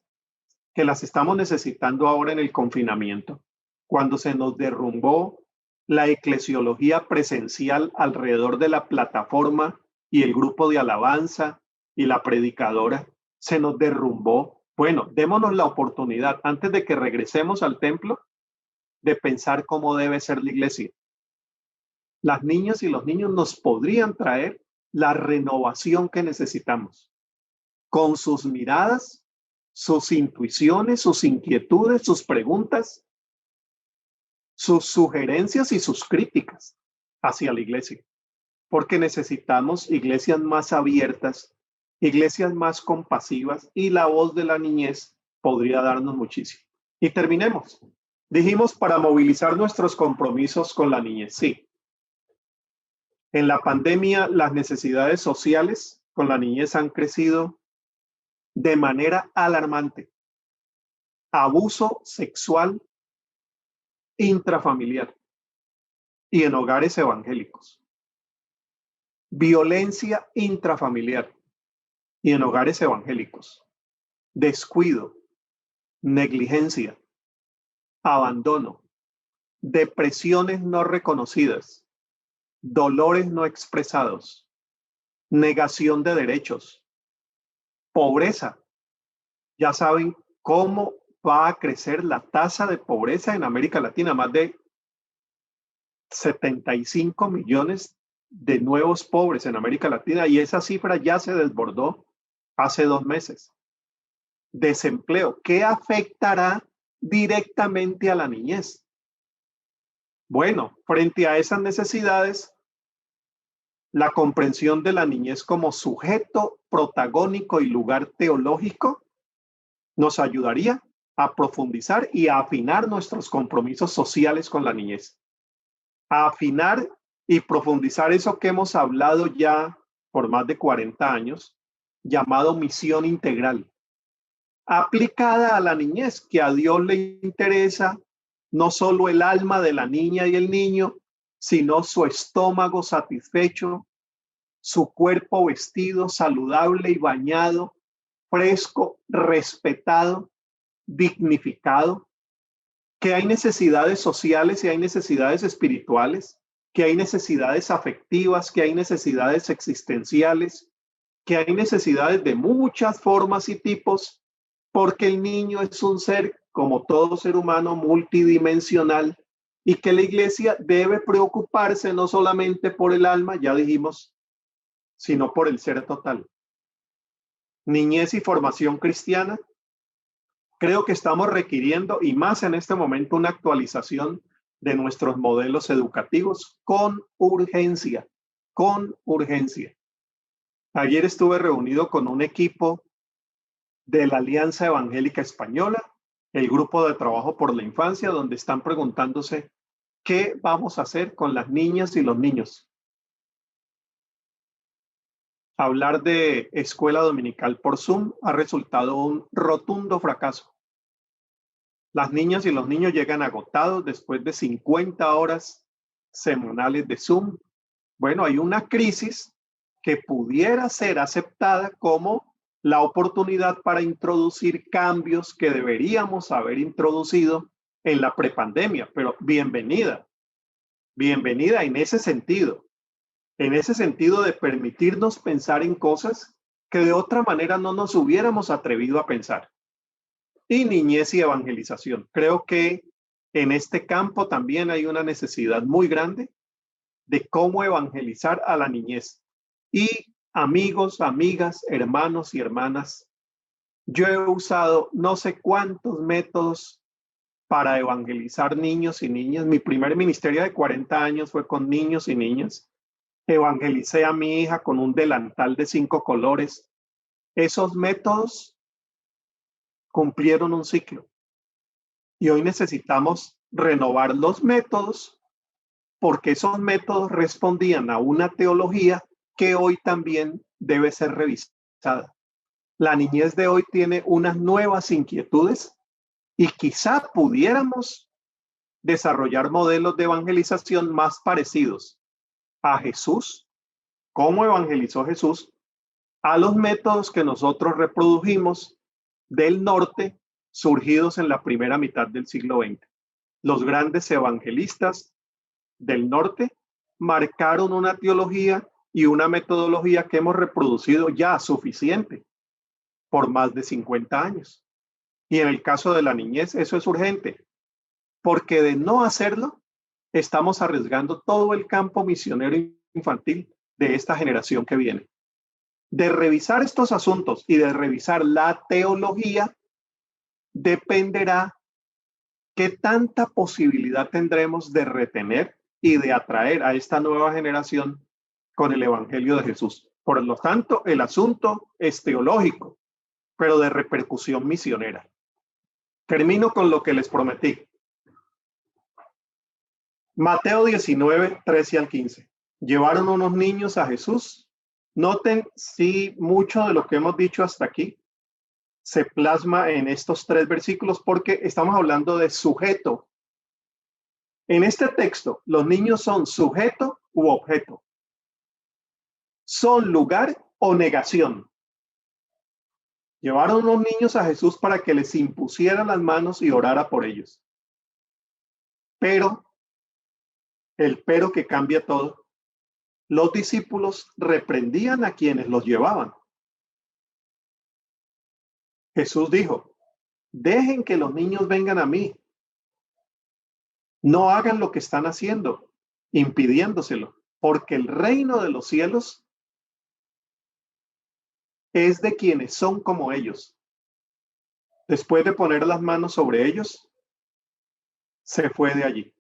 que las estamos necesitando ahora en el confinamiento, cuando se nos derrumbó la eclesiología presencial alrededor de la plataforma y el grupo de alabanza y la predicadora, se nos derrumbó. Bueno, démonos la oportunidad, antes de que regresemos al templo, de pensar cómo debe ser la iglesia. Las niñas y los niños nos podrían traer la renovación que necesitamos, con sus miradas, sus intuiciones, sus inquietudes, sus preguntas, sus sugerencias y sus críticas hacia la iglesia, porque necesitamos iglesias más abiertas, iglesias más compasivas, y la voz de la niñez podría darnos muchísimo. Y terminemos. Dijimos para movilizar nuestros compromisos con la niñez. Sí. En la pandemia, las necesidades sociales con la niñez han crecido de manera alarmante. Abuso sexual intrafamiliar y en hogares evangélicos. Violencia intrafamiliar y en hogares evangélicos. Descuido, negligencia, abandono, depresiones no reconocidas, dolores no expresados, negación de derechos, pobreza. Ya saben cómo va a crecer la tasa de pobreza en América Latina, más de 75 millones de nuevos pobres en América Latina, y esa cifra ya se desbordó hace 2 meses. Desempleo, ¿qué afectará directamente a la niñez? Bueno, frente a esas necesidades, la comprensión de la niñez como sujeto protagónico y lugar teológico nos ayudaría a profundizar y a afinar nuestros compromisos sociales con la niñez. A afinar y profundizar eso que hemos hablado ya por más de 40 años, llamado misión integral, aplicada a la niñez, que a Dios le interesa no solo el alma de la niña y el niño, sino su estómago satisfecho, su cuerpo vestido, saludable y bañado, fresco, respetado, dignificado, que hay necesidades sociales y hay necesidades espirituales, que hay necesidades afectivas, que hay necesidades existenciales, que hay necesidades de muchas formas y tipos, porque el niño es un ser, como todo ser humano, multidimensional, y que la iglesia debe preocuparse no solamente por el alma, ya dijimos, sino por el ser total. Niñez y formación cristiana. Creo que estamos requiriendo, y más en este momento, una actualización de nuestros modelos educativos con urgencia, con urgencia. Ayer estuve reunido con un equipo de la Alianza Evangélica Española, el grupo de trabajo por la infancia, donde están preguntándose qué vamos a hacer con las niñas y los niños. Hablar de escuela dominical por Zoom ha resultado un rotundo fracaso. Las niñas y los niños llegan agotados después de 50 horas semanales de Zoom. Bueno, hay una crisis que pudiera ser aceptada como la oportunidad para introducir cambios que deberíamos haber introducido en la prepandemia, pero bienvenida en ese sentido de permitirnos pensar en cosas que de otra manera no nos hubiéramos atrevido a pensar. Y niñez y evangelización. Creo que en este campo también hay una necesidad muy grande de cómo evangelizar a la niñez. Y amigos, amigas, hermanos y hermanas, yo he usado no sé cuántos métodos para evangelizar niños y niñas. Mi primer ministerio de 40 años fue con niños y niñas. Evangelicé a mi hija con un delantal de 5 colores. Esos métodos cumplieron un ciclo. Y hoy necesitamos renovar los métodos, porque esos métodos respondían a una teología que hoy también debe ser revisada. La niñez de hoy tiene unas nuevas inquietudes Y quizá pudiéramos desarrollar modelos de evangelización más parecidos a Jesús, cómo evangelizó Jesús, a los métodos que nosotros reprodujimos del norte, surgidos en la primera mitad del siglo XX. Los grandes evangelistas del norte marcaron una teología y una metodología que hemos reproducido ya suficiente por más de 50 años. Y en el caso de la niñez, eso es urgente, porque de no hacerlo, estamos arriesgando todo el campo misionero infantil de esta generación que viene. De revisar estos asuntos y de revisar la teología, dependerá qué tanta posibilidad tendremos de retener y de atraer a esta nueva generación con el Evangelio de Jesús. Por lo tanto, el asunto es teológico, pero de repercusión misionera. Termino con lo que les prometí. Mateo 19, 13 al 15. Llevaron unos niños a Jesús. Noten si mucho de lo que hemos dicho hasta aquí se plasma en estos 3 versículos porque estamos hablando de sujeto. En este texto, los niños son sujeto u objeto. Son lugar o negación. Llevaron unos niños a Jesús para que les impusiera las manos y orara por ellos. Pero, el pero que cambia todo, los discípulos reprendían a quienes los llevaban. Jesús dijo, dejen que los niños vengan a mí. No hagan lo que están haciendo, impidiéndoselo, porque el reino de los cielos es de quienes son como ellos. Después de poner las manos sobre ellos, se fue de allí.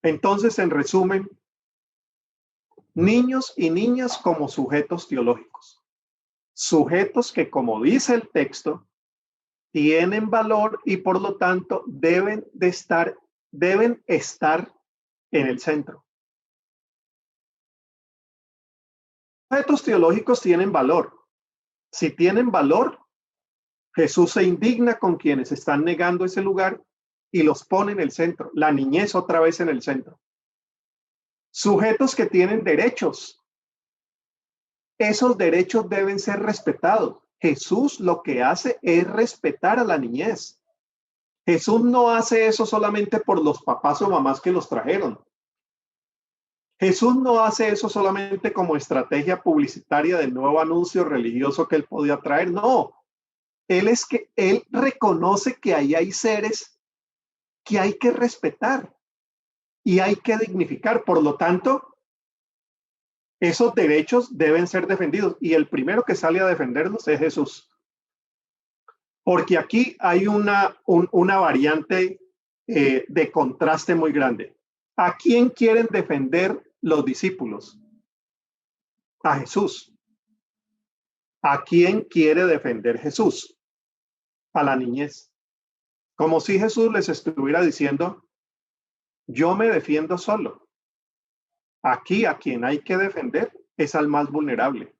Entonces, en resumen, niños y niñas como sujetos teológicos. Sujetos que, como dice el texto, tienen valor y por lo tanto deben estar en el centro. Sujetos teológicos tienen valor. Si tienen valor, Jesús se indigna con quienes están negando ese lugar y los pone en el centro. La niñez otra vez en el centro. Sujetos que tienen derechos. Esos derechos deben ser respetados. Jesús lo que hace es respetar a la niñez. Jesús no hace eso solamente por los papás o mamás que los trajeron. Jesús no hace eso solamente como estrategia publicitaria del nuevo anuncio religioso que él podía traer. No, él reconoce que ahí hay seres que hay que respetar y hay que dignificar. Por lo tanto, esos derechos deben ser defendidos y el primero que sale a defenderlos es Jesús. Porque aquí hay una variante de contraste muy grande. ¿A quién quieren defender los discípulos? A Jesús. ¿A quién quiere defender Jesús? A la niñez. Como si Jesús les estuviera diciendo, yo me defiendo solo. Aquí a quien hay que defender es al más vulnerable.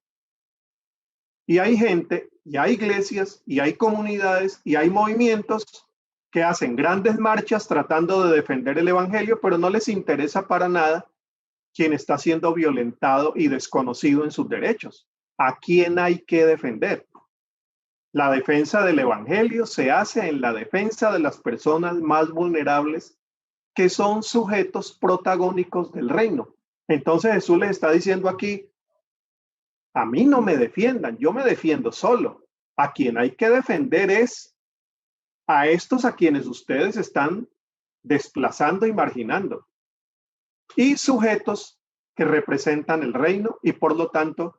Y hay gente, y hay iglesias, y hay comunidades, y hay movimientos que hacen grandes marchas tratando de defender el evangelio, pero no les interesa para nada quien está siendo violentado y desconocido en sus derechos. ¿A quién hay que defender? La defensa del evangelio se hace en la defensa de las personas más vulnerables que son sujetos protagónicos del reino. Entonces Jesús les está diciendo aquí, a mí no me defiendan, yo me defiendo solo. A quien hay que defender es a estos a quienes ustedes están desplazando y marginando. Y sujetos que representan el reino y por lo tanto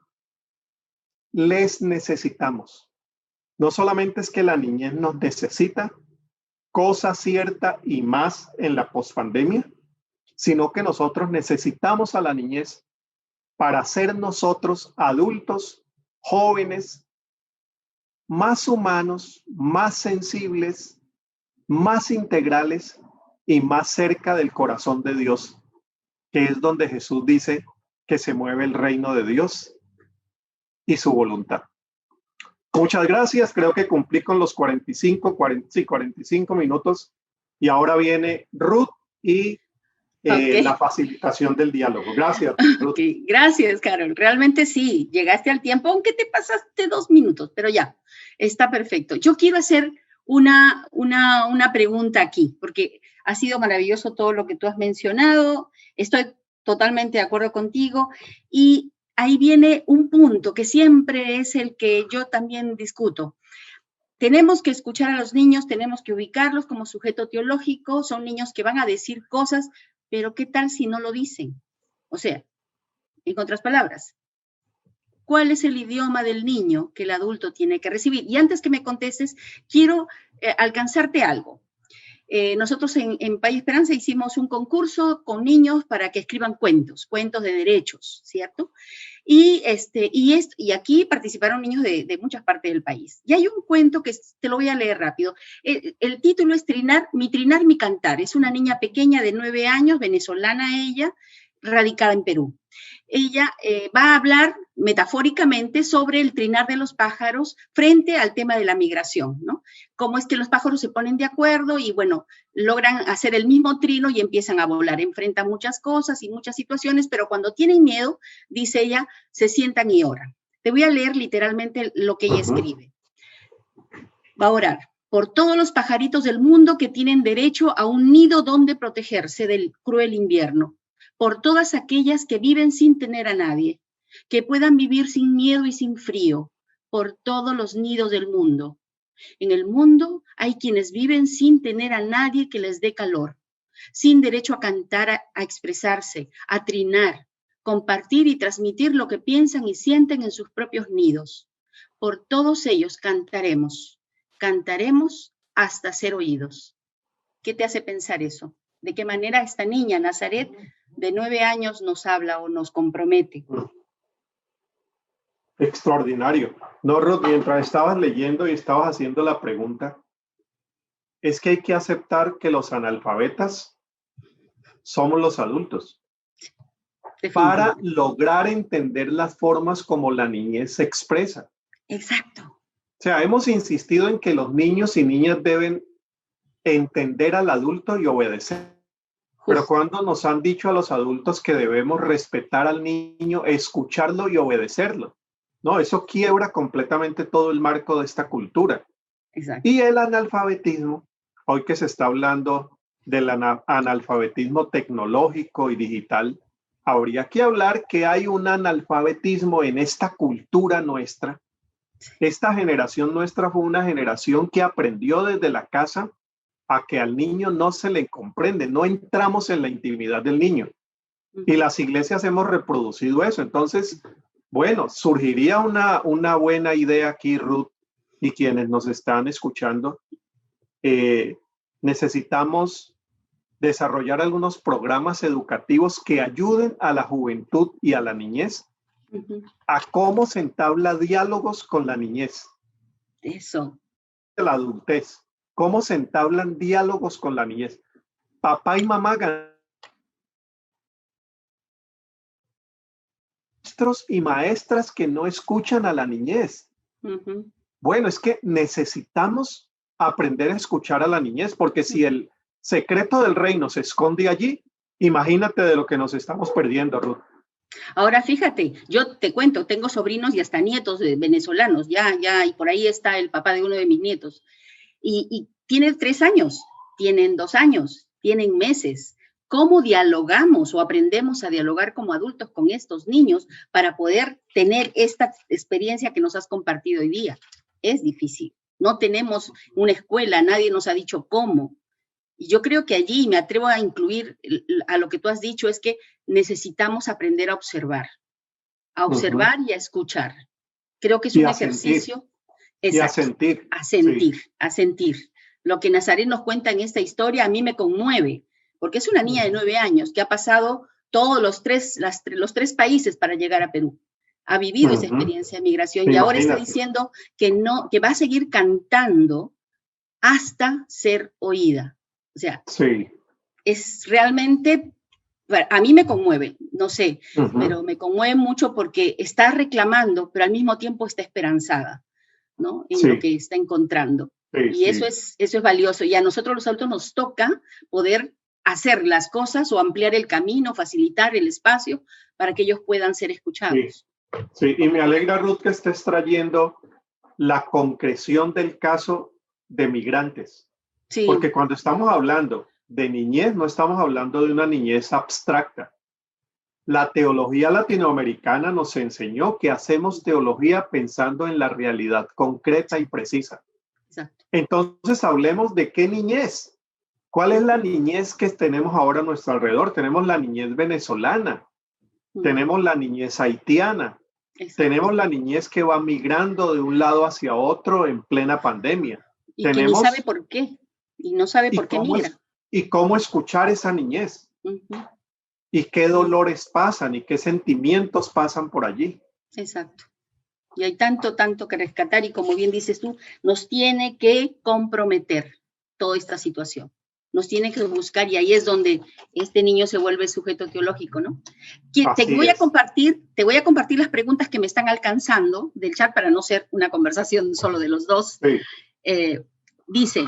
les necesitamos. No solamente es que la niñez nos necesita, cosa cierta y más en la pospandemia, sino que nosotros necesitamos a la niñez para ser nosotros adultos, jóvenes, más humanos, más sensibles, más integrales y más cerca del corazón de Dios, que es donde Jesús dice que se mueve el reino de Dios y su voluntad. Muchas gracias, creo que cumplí con los 45 minutos y ahora viene Ruth y la facilitación del diálogo. Gracias, Ruth. Okay. Gracias, Carol. Realmente sí, llegaste al tiempo, aunque te pasaste 2 minutos, pero ya, está perfecto. Yo quiero hacer una pregunta aquí, porque ha sido maravilloso todo lo que tú has mencionado, estoy totalmente de acuerdo contigo, y ahí viene un punto que siempre es el que yo también discuto. Tenemos que escuchar a los niños, tenemos que ubicarlos como sujeto teológico, son niños que van a decir cosas, pero ¿qué tal si no lo dicen? O sea, en otras palabras, ¿cuál es el idioma del niño que el adulto tiene que recibir? Y antes que me contestes, quiero alcanzarte algo. Nosotros en País Esperanza hicimos un concurso con niños para que escriban cuentos de derechos, ¿cierto? Y aquí participaron niños de muchas partes del país. Y hay un cuento que te lo voy a leer rápido. El título es Trinar, mi cantar. Es una niña pequeña de 9 años, venezolana ella, radicada en Perú. Ella va a hablar metafóricamente sobre el trinar de los pájaros frente al tema de la migración, ¿no? Cómo es que los pájaros se ponen de acuerdo y, bueno, logran hacer el mismo trino y empiezan a volar. Enfrentan muchas cosas y muchas situaciones, pero cuando tienen miedo, dice ella, se sientan y oran. Te voy a leer literalmente lo que ella escribe. Va a orar por todos los pajaritos del mundo que tienen derecho a un nido donde protegerse del cruel invierno, por todas aquellas que viven sin tener a nadie, que puedan vivir sin miedo y sin frío, por todos los nidos del mundo. En el mundo hay quienes viven sin tener a nadie que les dé calor, sin derecho a cantar, a expresarse, a trinar, compartir y transmitir lo que piensan y sienten en sus propios nidos. Por todos ellos cantaremos, cantaremos hasta ser oídos. ¿Qué te hace pensar eso? ¿De qué manera esta niña, Nazaret, de 9 años nos habla o nos compromete? Extraordinario. No, Ruth, mientras estabas leyendo y estabas haciendo la pregunta, es que hay que aceptar que los analfabetas somos los adultos para lograr entender las formas como la niñez se expresa. Exacto. O sea, hemos insistido en que los niños y niñas deben entender al adulto y obedecer. Pero cuando nos han dicho a los adultos que debemos respetar al niño, escucharlo y obedecerlo, ¿no? Eso quiebra completamente todo el marco de esta cultura. Exacto. Y el analfabetismo, hoy que se está hablando del analfabetismo tecnológico y digital, habría que hablar que hay un analfabetismo en esta cultura nuestra. Esta generación nuestra fue una generación que aprendió desde la casa a que al niño no se le comprende, no entramos en la intimidad del niño. Y las iglesias hemos reproducido eso. Entonces, bueno, surgiría una buena idea aquí, Ruth, y quienes nos están escuchando. Necesitamos desarrollar algunos programas educativos que ayuden a la juventud y a la niñez a cómo se entabla diálogos con la niñez. Eso. La adultez. ¿Cómo se entablan diálogos con la niñez? Papá y mamá, maestros y maestras que no escuchan a la niñez. Bueno, es que necesitamos aprender a escuchar a la niñez, porque si el secreto del reino se esconde allí, imagínate de lo que nos estamos perdiendo, Ruth. Ahora, fíjate, yo te cuento, tengo sobrinos y hasta nietos venezolanos, ya, y por ahí está el papá de uno de mis nietos. Y tienen 3 años, tienen 2 años, tienen meses. ¿Cómo dialogamos o aprendemos a dialogar como adultos con estos niños para poder tener esta experiencia que nos has compartido hoy día? Es difícil. No tenemos una escuela, nadie nos ha dicho cómo. Y yo creo que allí, me atrevo a incluir a lo que tú has dicho, es que necesitamos aprender a observar y a escuchar. Creo que es un ejercicio. Exacto, y a sentir. Lo que Nazaret nos cuenta en esta historia a mí me conmueve, porque es una niña de 9 años que ha pasado todos los tres países para llegar a Perú. Ha vivido esa experiencia de migración y ahora está diciendo que va a seguir cantando hasta ser oída. O sea, es realmente, a mí me conmueve, no sé, pero me conmueve mucho porque está reclamando, pero al mismo tiempo está esperanzada. ¿no? En Sí. lo que está encontrando. Sí, Y eso sí. es valioso. Y a nosotros los adultos nos toca poder hacer las cosas o ampliar el camino, facilitar el espacio para que ellos puedan ser escuchados. Sí, y me alegra, Ruth, que estés trayendo la concreción del caso de migrantes. Sí, Porque cuando estamos hablando de niñez, no estamos hablando de una niñez abstracta. La teología latinoamericana nos enseñó que hacemos teología pensando en la realidad concreta y precisa. exacto. Entonces, hablemos de qué niñez. ¿Cuál es la niñez que tenemos ahora a nuestro alrededor? Tenemos la niñez venezolana, tenemos la niñez haitiana, Exacto. tenemos la niñez que va migrando de un lado hacia otro en plena pandemia. Y que ni sabe por qué. Y no sabe por qué migra. Y cómo escuchar esa niñez. Y qué dolores pasan y qué sentimientos pasan por allí. Exacto. Y hay tanto que rescatar y como bien dices tú, nos tiene que comprometer toda esta situación. Nos tiene que buscar y ahí es donde este niño se vuelve sujeto teológico, ¿no? Te voy a compartir las preguntas que me están alcanzando del chat para no ser una conversación solo de los dos. Sí. Dice,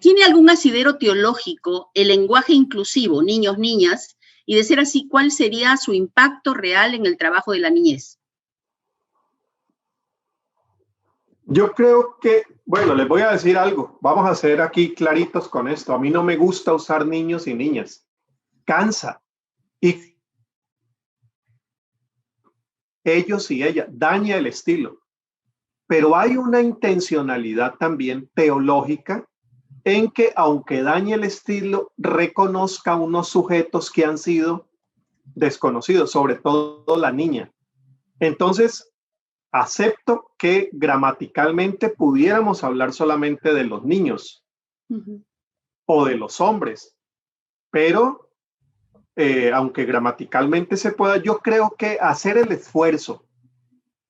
¿tiene algún asidero teológico el lenguaje inclusivo, niños, niñas? Y de ser así, ¿cuál sería su impacto real en el trabajo de la niñez? Yo creo que, bueno, les voy a decir algo. Vamos a ser aquí claritos con esto. A mí no me gusta usar niños y niñas. Cansa. Y ellos y ella daña el estilo. Pero hay una intencionalidad también teológica en que, aunque dañe el estilo, reconozca unos sujetos que han sido desconocidos, sobre todo la niña. Entonces, acepto que gramaticalmente pudiéramos hablar solamente de los niños o de los hombres, pero aunque gramaticalmente se pueda, yo creo que hacer el esfuerzo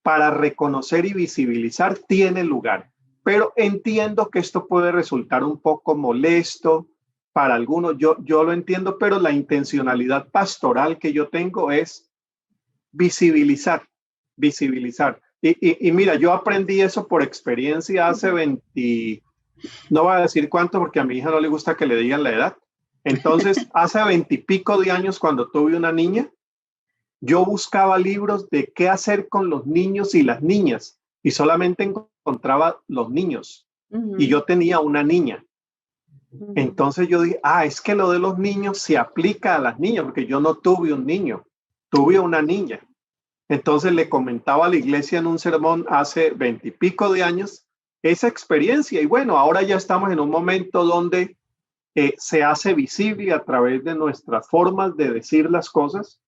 para reconocer y visibilizar tiene lugar, pero entiendo que esto puede resultar un poco molesto para algunos, yo lo entiendo, pero la intencionalidad pastoral que yo tengo es visibilizar. Y mira, yo aprendí eso por experiencia hace 20, no voy a decir cuánto porque a mi hija no le gusta que le digan la edad. Entonces, hace 20 y pico de años cuando tuve una niña, yo buscaba libros de qué hacer con los niños y las niñas y solamente encontraba los niños y yo tenía una niña. Entonces yo dije, es que lo de los niños se aplica a las niñas porque yo no tuve un niño, tuve una niña. Entonces le comentaba a la iglesia en un sermón hace 20 y pico de años esa experiencia. Y bueno, ahora ya estamos en un momento donde se hace visible a través de nuestras formas de decir las cosas,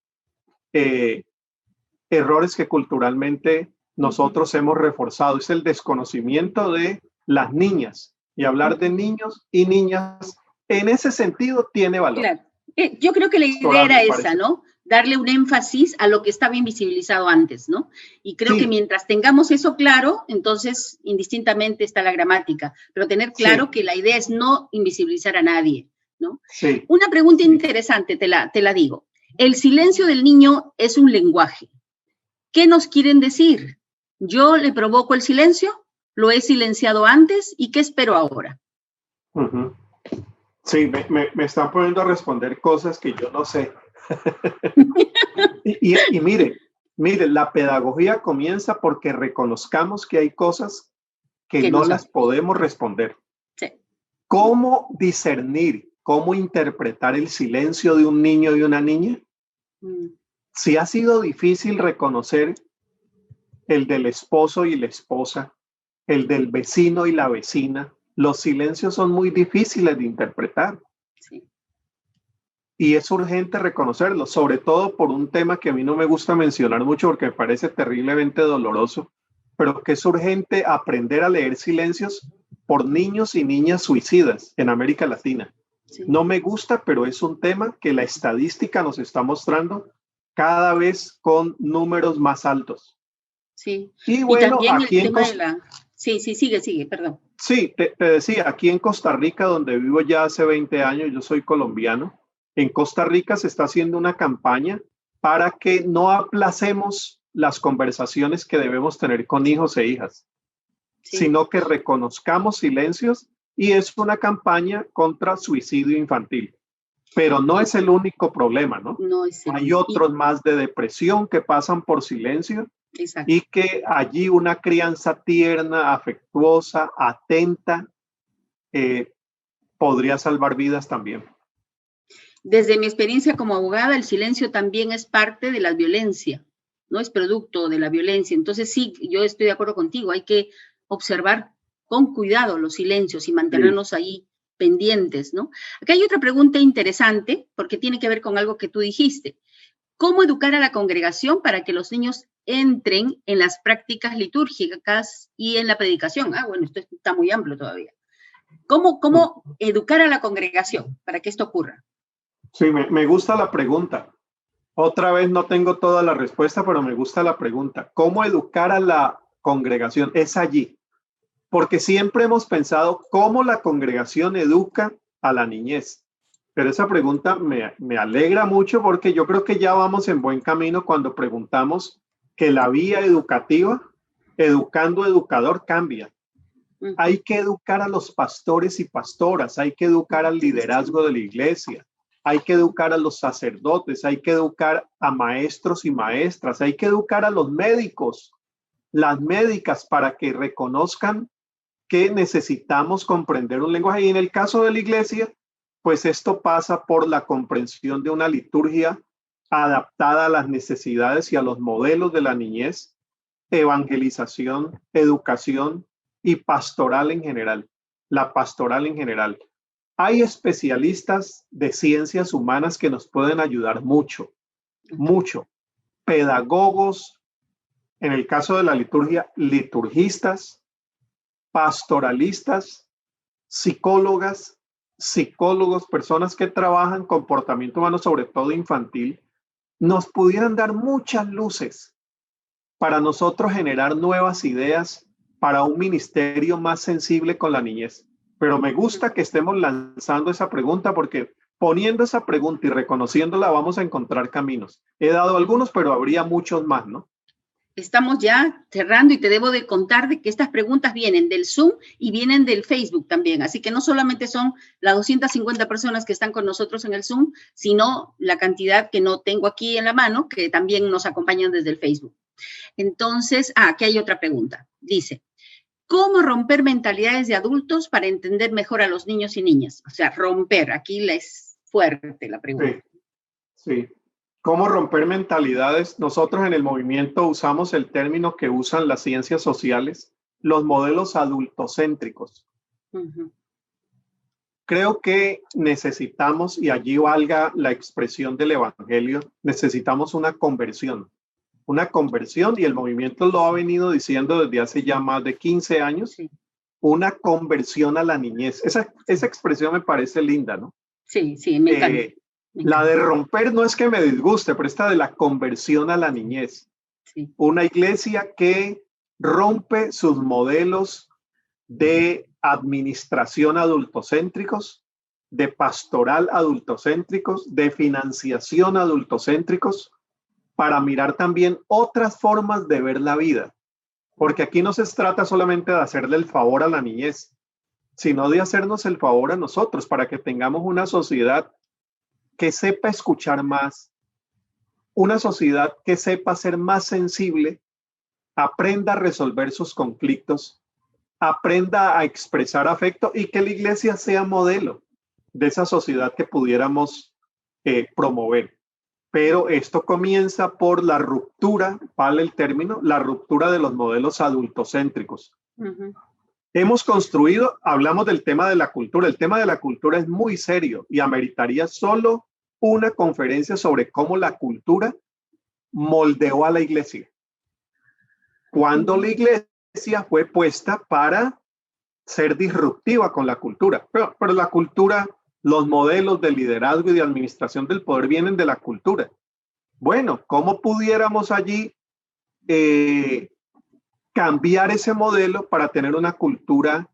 errores que culturalmente nosotros hemos reforzado. Es el desconocimiento de las niñas. Y hablar de niños y niñas en ese sentido tiene valor. Claro. Yo creo que la idea era esa, ¿no? Darle un énfasis a lo que estaba invisibilizado antes, ¿no? Y creo que mientras tengamos eso claro, entonces indistintamente está la gramática, pero tener claro que la idea es no invisibilizar a nadie, ¿no? Sí. Una pregunta interesante, te la digo. El silencio del niño es un lenguaje. ¿Qué nos quieren decir? ¿Yo le provoco el silencio? ¿Lo he silenciado antes? ¿Y qué espero ahora? Sí, me están poniendo a responder cosas que yo no sé. y mire, la pedagogía comienza porque reconozcamos que hay cosas que no las podemos responder. Sí. ¿Cómo discernir, cómo interpretar el silencio de un niño y una niña? Si ha sido difícil reconocer el del esposo y la esposa, el del vecino y la vecina, los silencios son muy difíciles de interpretar. Sí. Y es urgente reconocerlo, sobre todo por un tema que a mí no me gusta mencionar mucho porque me parece terriblemente doloroso, pero que es urgente aprender a leer silencios por niños y niñas suicidas en América Latina. Sí. No me gusta, pero es un tema que la estadística nos está mostrando cada vez con números más altos. Sí. Y bueno, también aquí el tema de la... Sí, sigue, perdón. Sí, te decía, aquí en Costa Rica, donde vivo ya hace 20 años, yo soy colombiano, en Costa Rica se está haciendo una campaña para que no aplacemos las conversaciones que debemos tener con hijos e hijas. sino que reconozcamos silencios, y es una campaña contra suicidio infantil. Pero no es el único problema, ¿no? No es Hay otros más de depresión que pasan por silencio. Exacto. Y que allí una crianza tierna, afectuosa, atenta, podría salvar vidas también. Desde mi experiencia como abogada, el silencio también es parte de la violencia, no es producto de la violencia. Entonces sí, yo estoy de acuerdo contigo, hay que observar con cuidado los silencios y mantenernos ahí pendientes, ¿no? Acá hay otra pregunta interesante, porque tiene que ver con algo que tú dijiste. ¿Cómo educar a la congregación para que los niños entren en las prácticas litúrgicas y en la predicación? Ah, bueno, esto está muy amplio todavía. ¿Cómo educar a la congregación para que esto ocurra? Sí, me gusta la pregunta. Otra vez no tengo toda la respuesta, pero me gusta la pregunta. ¿Cómo educar a la congregación? Es allí. Porque siempre hemos pensado cómo la congregación educa a la niñez. Pero esa pregunta me alegra mucho, porque yo creo que ya vamos en buen camino cuando preguntamos que la vía educativa, educando educador, cambia. Hay que educar a los pastores y pastoras, hay que educar al liderazgo de la iglesia, hay que educar a los sacerdotes, hay que educar a maestros y maestras, hay que educar a los médicos, las médicas, para que reconozcan que necesitamos comprender un lenguaje. Y en el caso de la iglesia, pues esto pasa por la comprensión de una liturgia adaptada a las necesidades y a los modelos de la niñez, evangelización, educación y pastoral en general. La pastoral en general. Hay especialistas de ciencias humanas que nos pueden ayudar mucho, mucho. Pedagogos, en el caso de la liturgia, liturgistas, pastoralistas, psicólogas, psicólogos, personas que trabajan comportamiento humano, sobre todo infantil, nos pudieran dar muchas luces para nosotros generar nuevas ideas para un ministerio más sensible con la niñez. Pero me gusta que estemos lanzando esa pregunta, porque poniendo esa pregunta y reconociéndola vamos a encontrar caminos. He dado algunos, pero habría muchos más, ¿no? Estamos ya cerrando y te debo de contar de que estas preguntas vienen del Zoom y vienen del Facebook también. Así que no solamente son las 250 personas que están con nosotros en el Zoom, sino la cantidad que no tengo aquí en la mano, que también nos acompañan desde el Facebook. Entonces, aquí hay otra pregunta. Dice, ¿cómo romper mentalidades de adultos para entender mejor a los niños y niñas? O sea, romper, aquí es fuerte la pregunta. Sí. ¿Cómo romper mentalidades? Nosotros en el movimiento usamos el término que usan las ciencias sociales, los modelos adultocéntricos. Creo que necesitamos, y allí valga la expresión del evangelio, necesitamos una conversión, y el movimiento lo ha venido diciendo desde hace ya más de 15 años, una conversión a la niñez. Esa expresión me parece linda, ¿no? Sí, me encanta. La de romper no es que me disguste, pero esta de la conversión a la niñez. Sí. Una iglesia que rompe sus modelos de administración adultocéntricos, de pastoral adultocéntricos, de financiación adultocéntricos, para mirar también otras formas de ver la vida. Porque aquí no se trata solamente de hacerle el favor a la niñez, sino de hacernos el favor a nosotros, para que tengamos una sociedad que sepa escuchar más, una sociedad que sepa ser más sensible, aprenda a resolver sus conflictos, aprenda a expresar afecto, y que la iglesia sea modelo de esa sociedad que pudiéramos promover. Pero esto comienza por la ruptura, vale el término, la ruptura de los modelos adultocéntricos. Hemos construido, hablamos del tema de la cultura. El tema de la cultura es muy serio y ameritaría solo una conferencia sobre cómo la cultura moldeó a la iglesia. Cuando la iglesia fue puesta para ser disruptiva con la cultura. Pero la cultura, los modelos de liderazgo y de administración del poder vienen de la cultura. Bueno, ¿cómo pudiéramos allí cambiar ese modelo para tener una cultura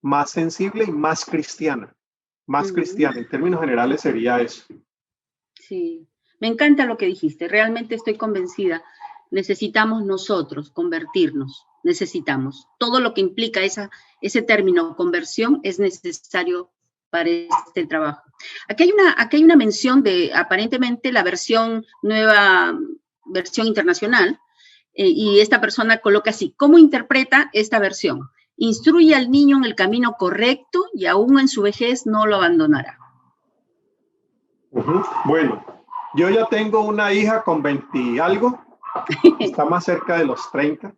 más sensible y más cristiana? Más cristiana, en términos generales sería eso. Sí, me encanta lo que dijiste, realmente estoy convencida. Necesitamos nosotros convertirnos necesitamos. Todo lo que implica ese término conversión es necesario para este trabajo. Aquí hay una mención de aparentemente la nueva versión internacional, y esta persona coloca así: ¿cómo interpreta esta versión? Instruye al niño en el camino correcto y aún en su vejez no lo abandonará. Bueno, yo ya tengo una hija con 20 y algo, está más cerca de los 30,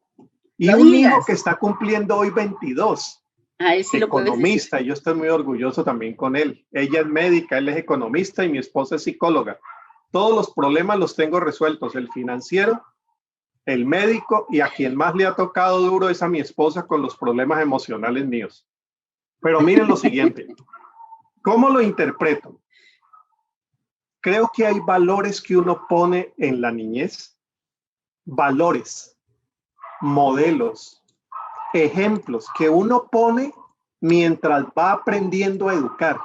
y un hijo que está cumpliendo hoy 22, sí economista, y yo estoy muy orgulloso también con él. Ella es médica, él es economista y mi esposa es psicóloga. Todos los problemas los tengo resueltos, el financiero, el médico, y a quien más le ha tocado duro es a mi esposa con los problemas emocionales míos. Pero miren lo siguiente, ¿cómo lo interpreto? Creo que hay valores que uno pone en la niñez, valores, modelos, ejemplos que uno pone mientras va aprendiendo a educar.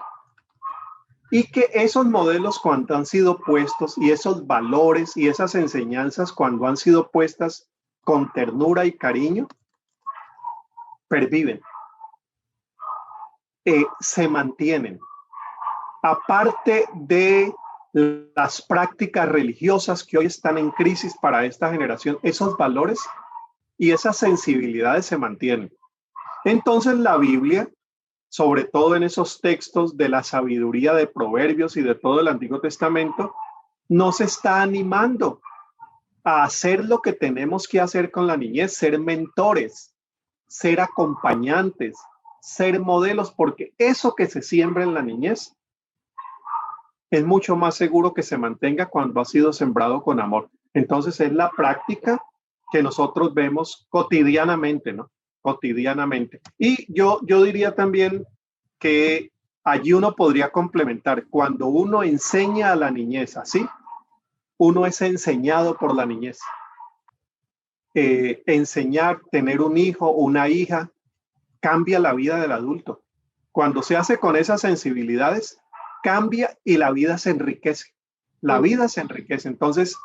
Y que esos modelos, cuando han sido puestos, y esos valores y esas enseñanzas, cuando han sido puestas con ternura y cariño, perviven, se mantienen. Aparte de las prácticas religiosas que hoy están en crisis para esta generación, esos valores y esas sensibilidades se mantienen. Entonces la Biblia, sobre todo en esos textos de la sabiduría de Proverbios y de todo el Antiguo Testamento, nos está animando a hacer lo que tenemos que hacer con la niñez: ser mentores, ser acompañantes, ser modelos, porque eso que se siembra en la niñez es mucho más seguro que se mantenga cuando ha sido sembrado con amor. Entonces es la práctica que nosotros vemos cotidianamente, ¿no? Cotidianamente. Y yo diría también que allí uno podría complementar: cuando uno enseña a la niñez así, uno es enseñado por la niñez. Enseñar, tener un hijo, una hija, cambia la vida del adulto. Cuando se hace con esas sensibilidades, cambia y la vida se enriquece. La vida se enriquece. Entonces,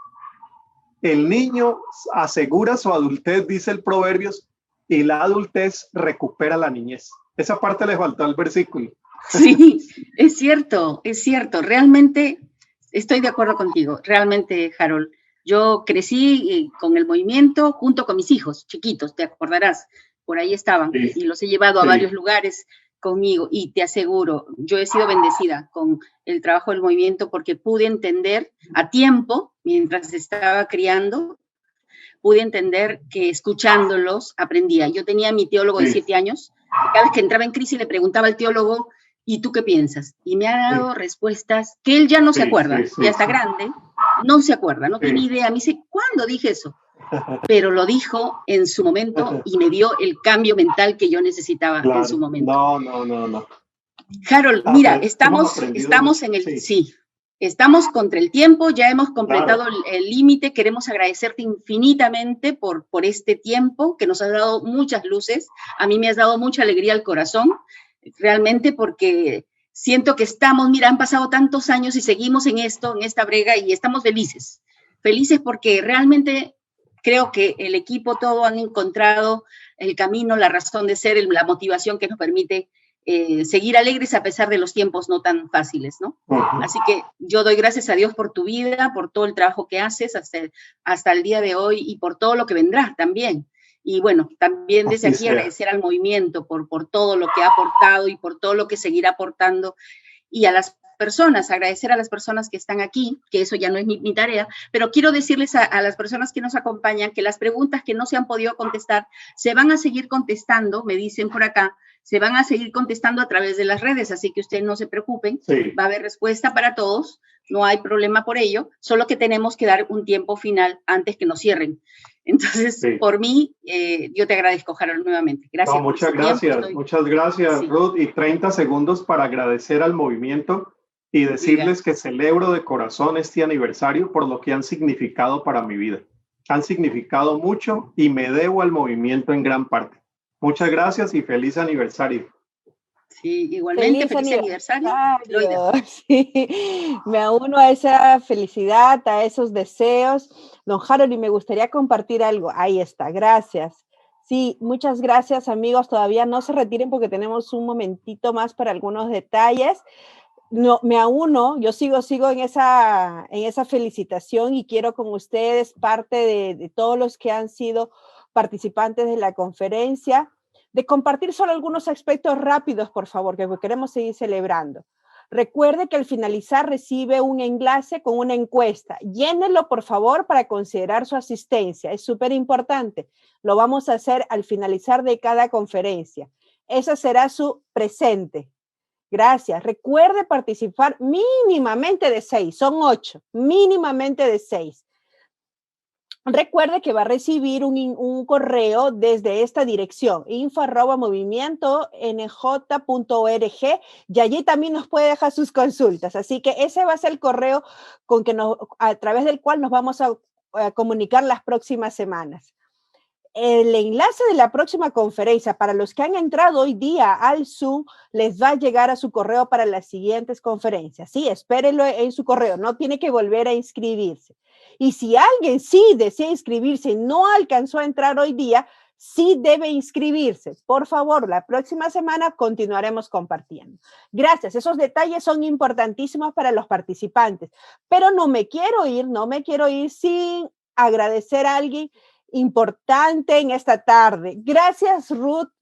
el niño asegura su adultez, dice el Proverbios, y la adultez recupera la niñez. Esa parte le faltó al versículo. Sí, es cierto, es cierto. Realmente estoy de acuerdo contigo. Realmente, Harold, yo crecí con el movimiento junto con mis hijos chiquitos, te acordarás. Por ahí estaban, sí, y los he llevado a varios lugares conmigo, y te aseguro, yo he sido bendecida con el trabajo del movimiento porque pude entender a tiempo, mientras estaba criando, pude entender que escuchándolos aprendía. Yo tenía a mi teólogo de 7 años, y cada vez que entraba en crisis le preguntaba al teólogo: ¿y tú qué piensas? Y me ha dado respuestas que él ya no se acuerda, ya está grande, no se acuerda, no tiene idea. Me dice: ¿cuándo dije eso? Pero lo dijo en su momento y me dio el cambio mental que yo necesitaba en su momento. No. Harold, mira, estamos en el... Sí, estamos contra el tiempo, ya hemos completado el límite. Queremos agradecerte infinitamente por este tiempo que nos has dado muchas luces. A mí me has dado mucha alegría al corazón, realmente, porque siento que estamos, mira, han pasado tantos años y seguimos en esto, en esta brega, y estamos felices porque realmente... Creo que el equipo todo han encontrado el camino, la razón de ser, la motivación que nos permite seguir alegres a pesar de los tiempos no tan fáciles, ¿no? Así que yo doy gracias a Dios por tu vida, por todo el trabajo que haces hasta el día de hoy y por todo lo que vendrá también. Y bueno, también desde aquí agradecer al movimiento por todo lo que ha aportado y por todo lo que seguirá aportando, y a las personas, agradecer a las personas que están aquí, que eso ya no es mi tarea, pero quiero decirles a las personas que nos acompañan que las preguntas que no se han podido contestar se van a seguir contestando, me dicen por acá, se van a seguir contestando a través de las redes, así que ustedes no se preocupen, va a haber respuesta para todos, no hay problema por ello, solo que tenemos que dar un tiempo final antes que nos cierren. Entonces, por mí, yo te agradezco, Harold, nuevamente. Gracias. No, muchas gracias, Ruth, y 30 segundos para agradecer al movimiento y decirles que celebro de corazón este aniversario por lo que han significado para mi vida. Han significado mucho y me debo al movimiento en gran parte. Muchas gracias y feliz aniversario. Sí, igualmente, feliz aniversario. Sí, me uno a esa felicidad, a esos deseos. Don Harold, y me gustaría compartir algo. Ahí está, gracias. Sí, muchas gracias, amigos. Todavía no se retiren porque tenemos un momentito más para algunos detalles. No, me auno, yo sigo en esa felicitación y quiero con ustedes, parte de todos los que han sido participantes de la conferencia, de compartir solo algunos aspectos rápidos, por favor, que queremos seguir celebrando. Recuerde que al finalizar recibe un enlace con una encuesta. Llénelo, por favor, para considerar su asistencia. Es súper importante. Lo vamos a hacer al finalizar de cada conferencia. Esa será su presente. Gracias. Recuerde participar mínimamente de 6. Son 8. Mínimamente de 6. Recuerde que va a recibir un correo desde esta dirección, info@movimientonj.org, y allí también nos puede dejar sus consultas. Así que ese va a ser el correo a través del cual nos vamos a comunicar las próximas semanas. El enlace de la próxima conferencia para los que han entrado hoy día al Zoom les va a llegar a su correo para las siguientes conferencias. Sí, espérenlo en su correo, no tiene que volver a inscribirse. Y si alguien sí desea inscribirse y no alcanzó a entrar hoy día, sí debe inscribirse. Por favor, la próxima semana continuaremos compartiendo. Gracias, esos detalles son importantísimos para los participantes, pero no me quiero ir sin agradecer a alguien importante en esta tarde. Gracias Ruth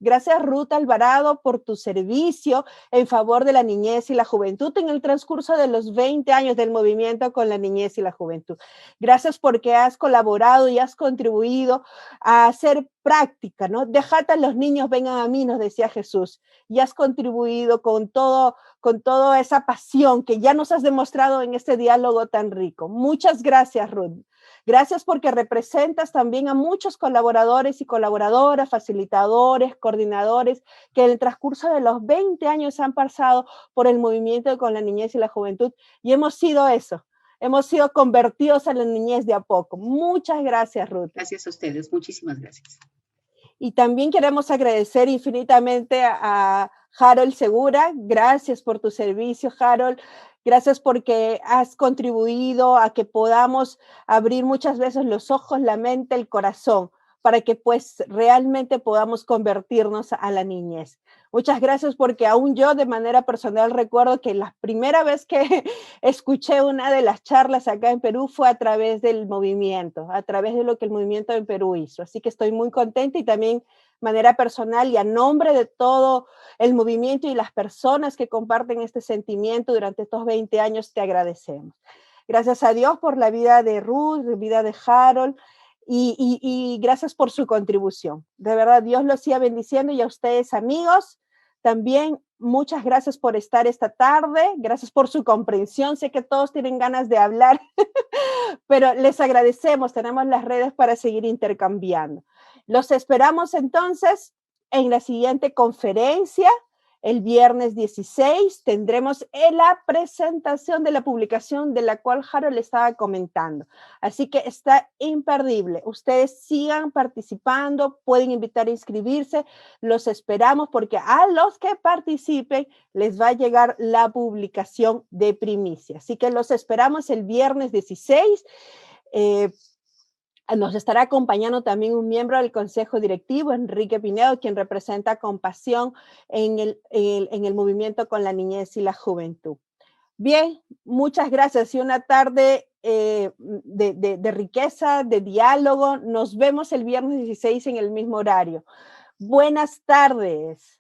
Alvarado, por tu servicio en favor de la niñez y la juventud en el transcurso de los 20 años del movimiento con la niñez y la juventud. Gracias porque has colaborado y has contribuido a hacer práctica, ¿no? Dejad a los niños, vengan a mí, nos decía Jesús, y has contribuido con toda esa pasión que ya nos has demostrado en este diálogo tan rico. Muchas gracias, Ruth. Gracias porque representas también a muchos colaboradores y colaboradoras, facilitadores, coordinadores, que en el transcurso de los 20 años han pasado por el movimiento con la niñez y la juventud, y hemos sido eso. Hemos sido convertidos a la niñez de a poco. Muchas gracias, Ruth. Gracias a ustedes, muchísimas gracias. Y también queremos agradecer infinitamente a Harold Segura. Gracias por tu servicio, Harold. Gracias porque has contribuido a que podamos abrir muchas veces los ojos, la mente, el corazón, para que pues realmente podamos convertirnos a la niñez. Muchas gracias porque aún yo de manera personal recuerdo que la primera vez que escuché una de las charlas acá en Perú fue a través del movimiento, a través de lo que el movimiento en Perú hizo. Así que estoy muy contenta y también de manera personal y a nombre de todo el movimiento y las personas que comparten este sentimiento durante estos 20 años, te agradecemos. Gracias a Dios por la vida de Ruth, la vida de Harold, y gracias por su contribución. De verdad, Dios los siga bendiciendo, y a ustedes, amigos, también muchas gracias por estar esta tarde, gracias por su comprensión. Sé que todos tienen ganas de hablar, pero les agradecemos, tenemos las redes para seguir intercambiando. Los esperamos entonces en la siguiente conferencia. El viernes 16 tendremos la presentación de la publicación de la cual Harold estaba comentando. Así que está imperdible. Ustedes sigan participando, pueden invitar a inscribirse. Los esperamos porque a los que participen les va a llegar la publicación de primicia. Así que los esperamos el viernes 16. Nos estará acompañando también un miembro del Consejo Directivo, Enrique Pinedo, quien representa Compasión en el movimiento con la niñez y la juventud. Bien, muchas gracias y una tarde de riqueza, de diálogo. Nos vemos el viernes 16 en el mismo horario. Buenas tardes.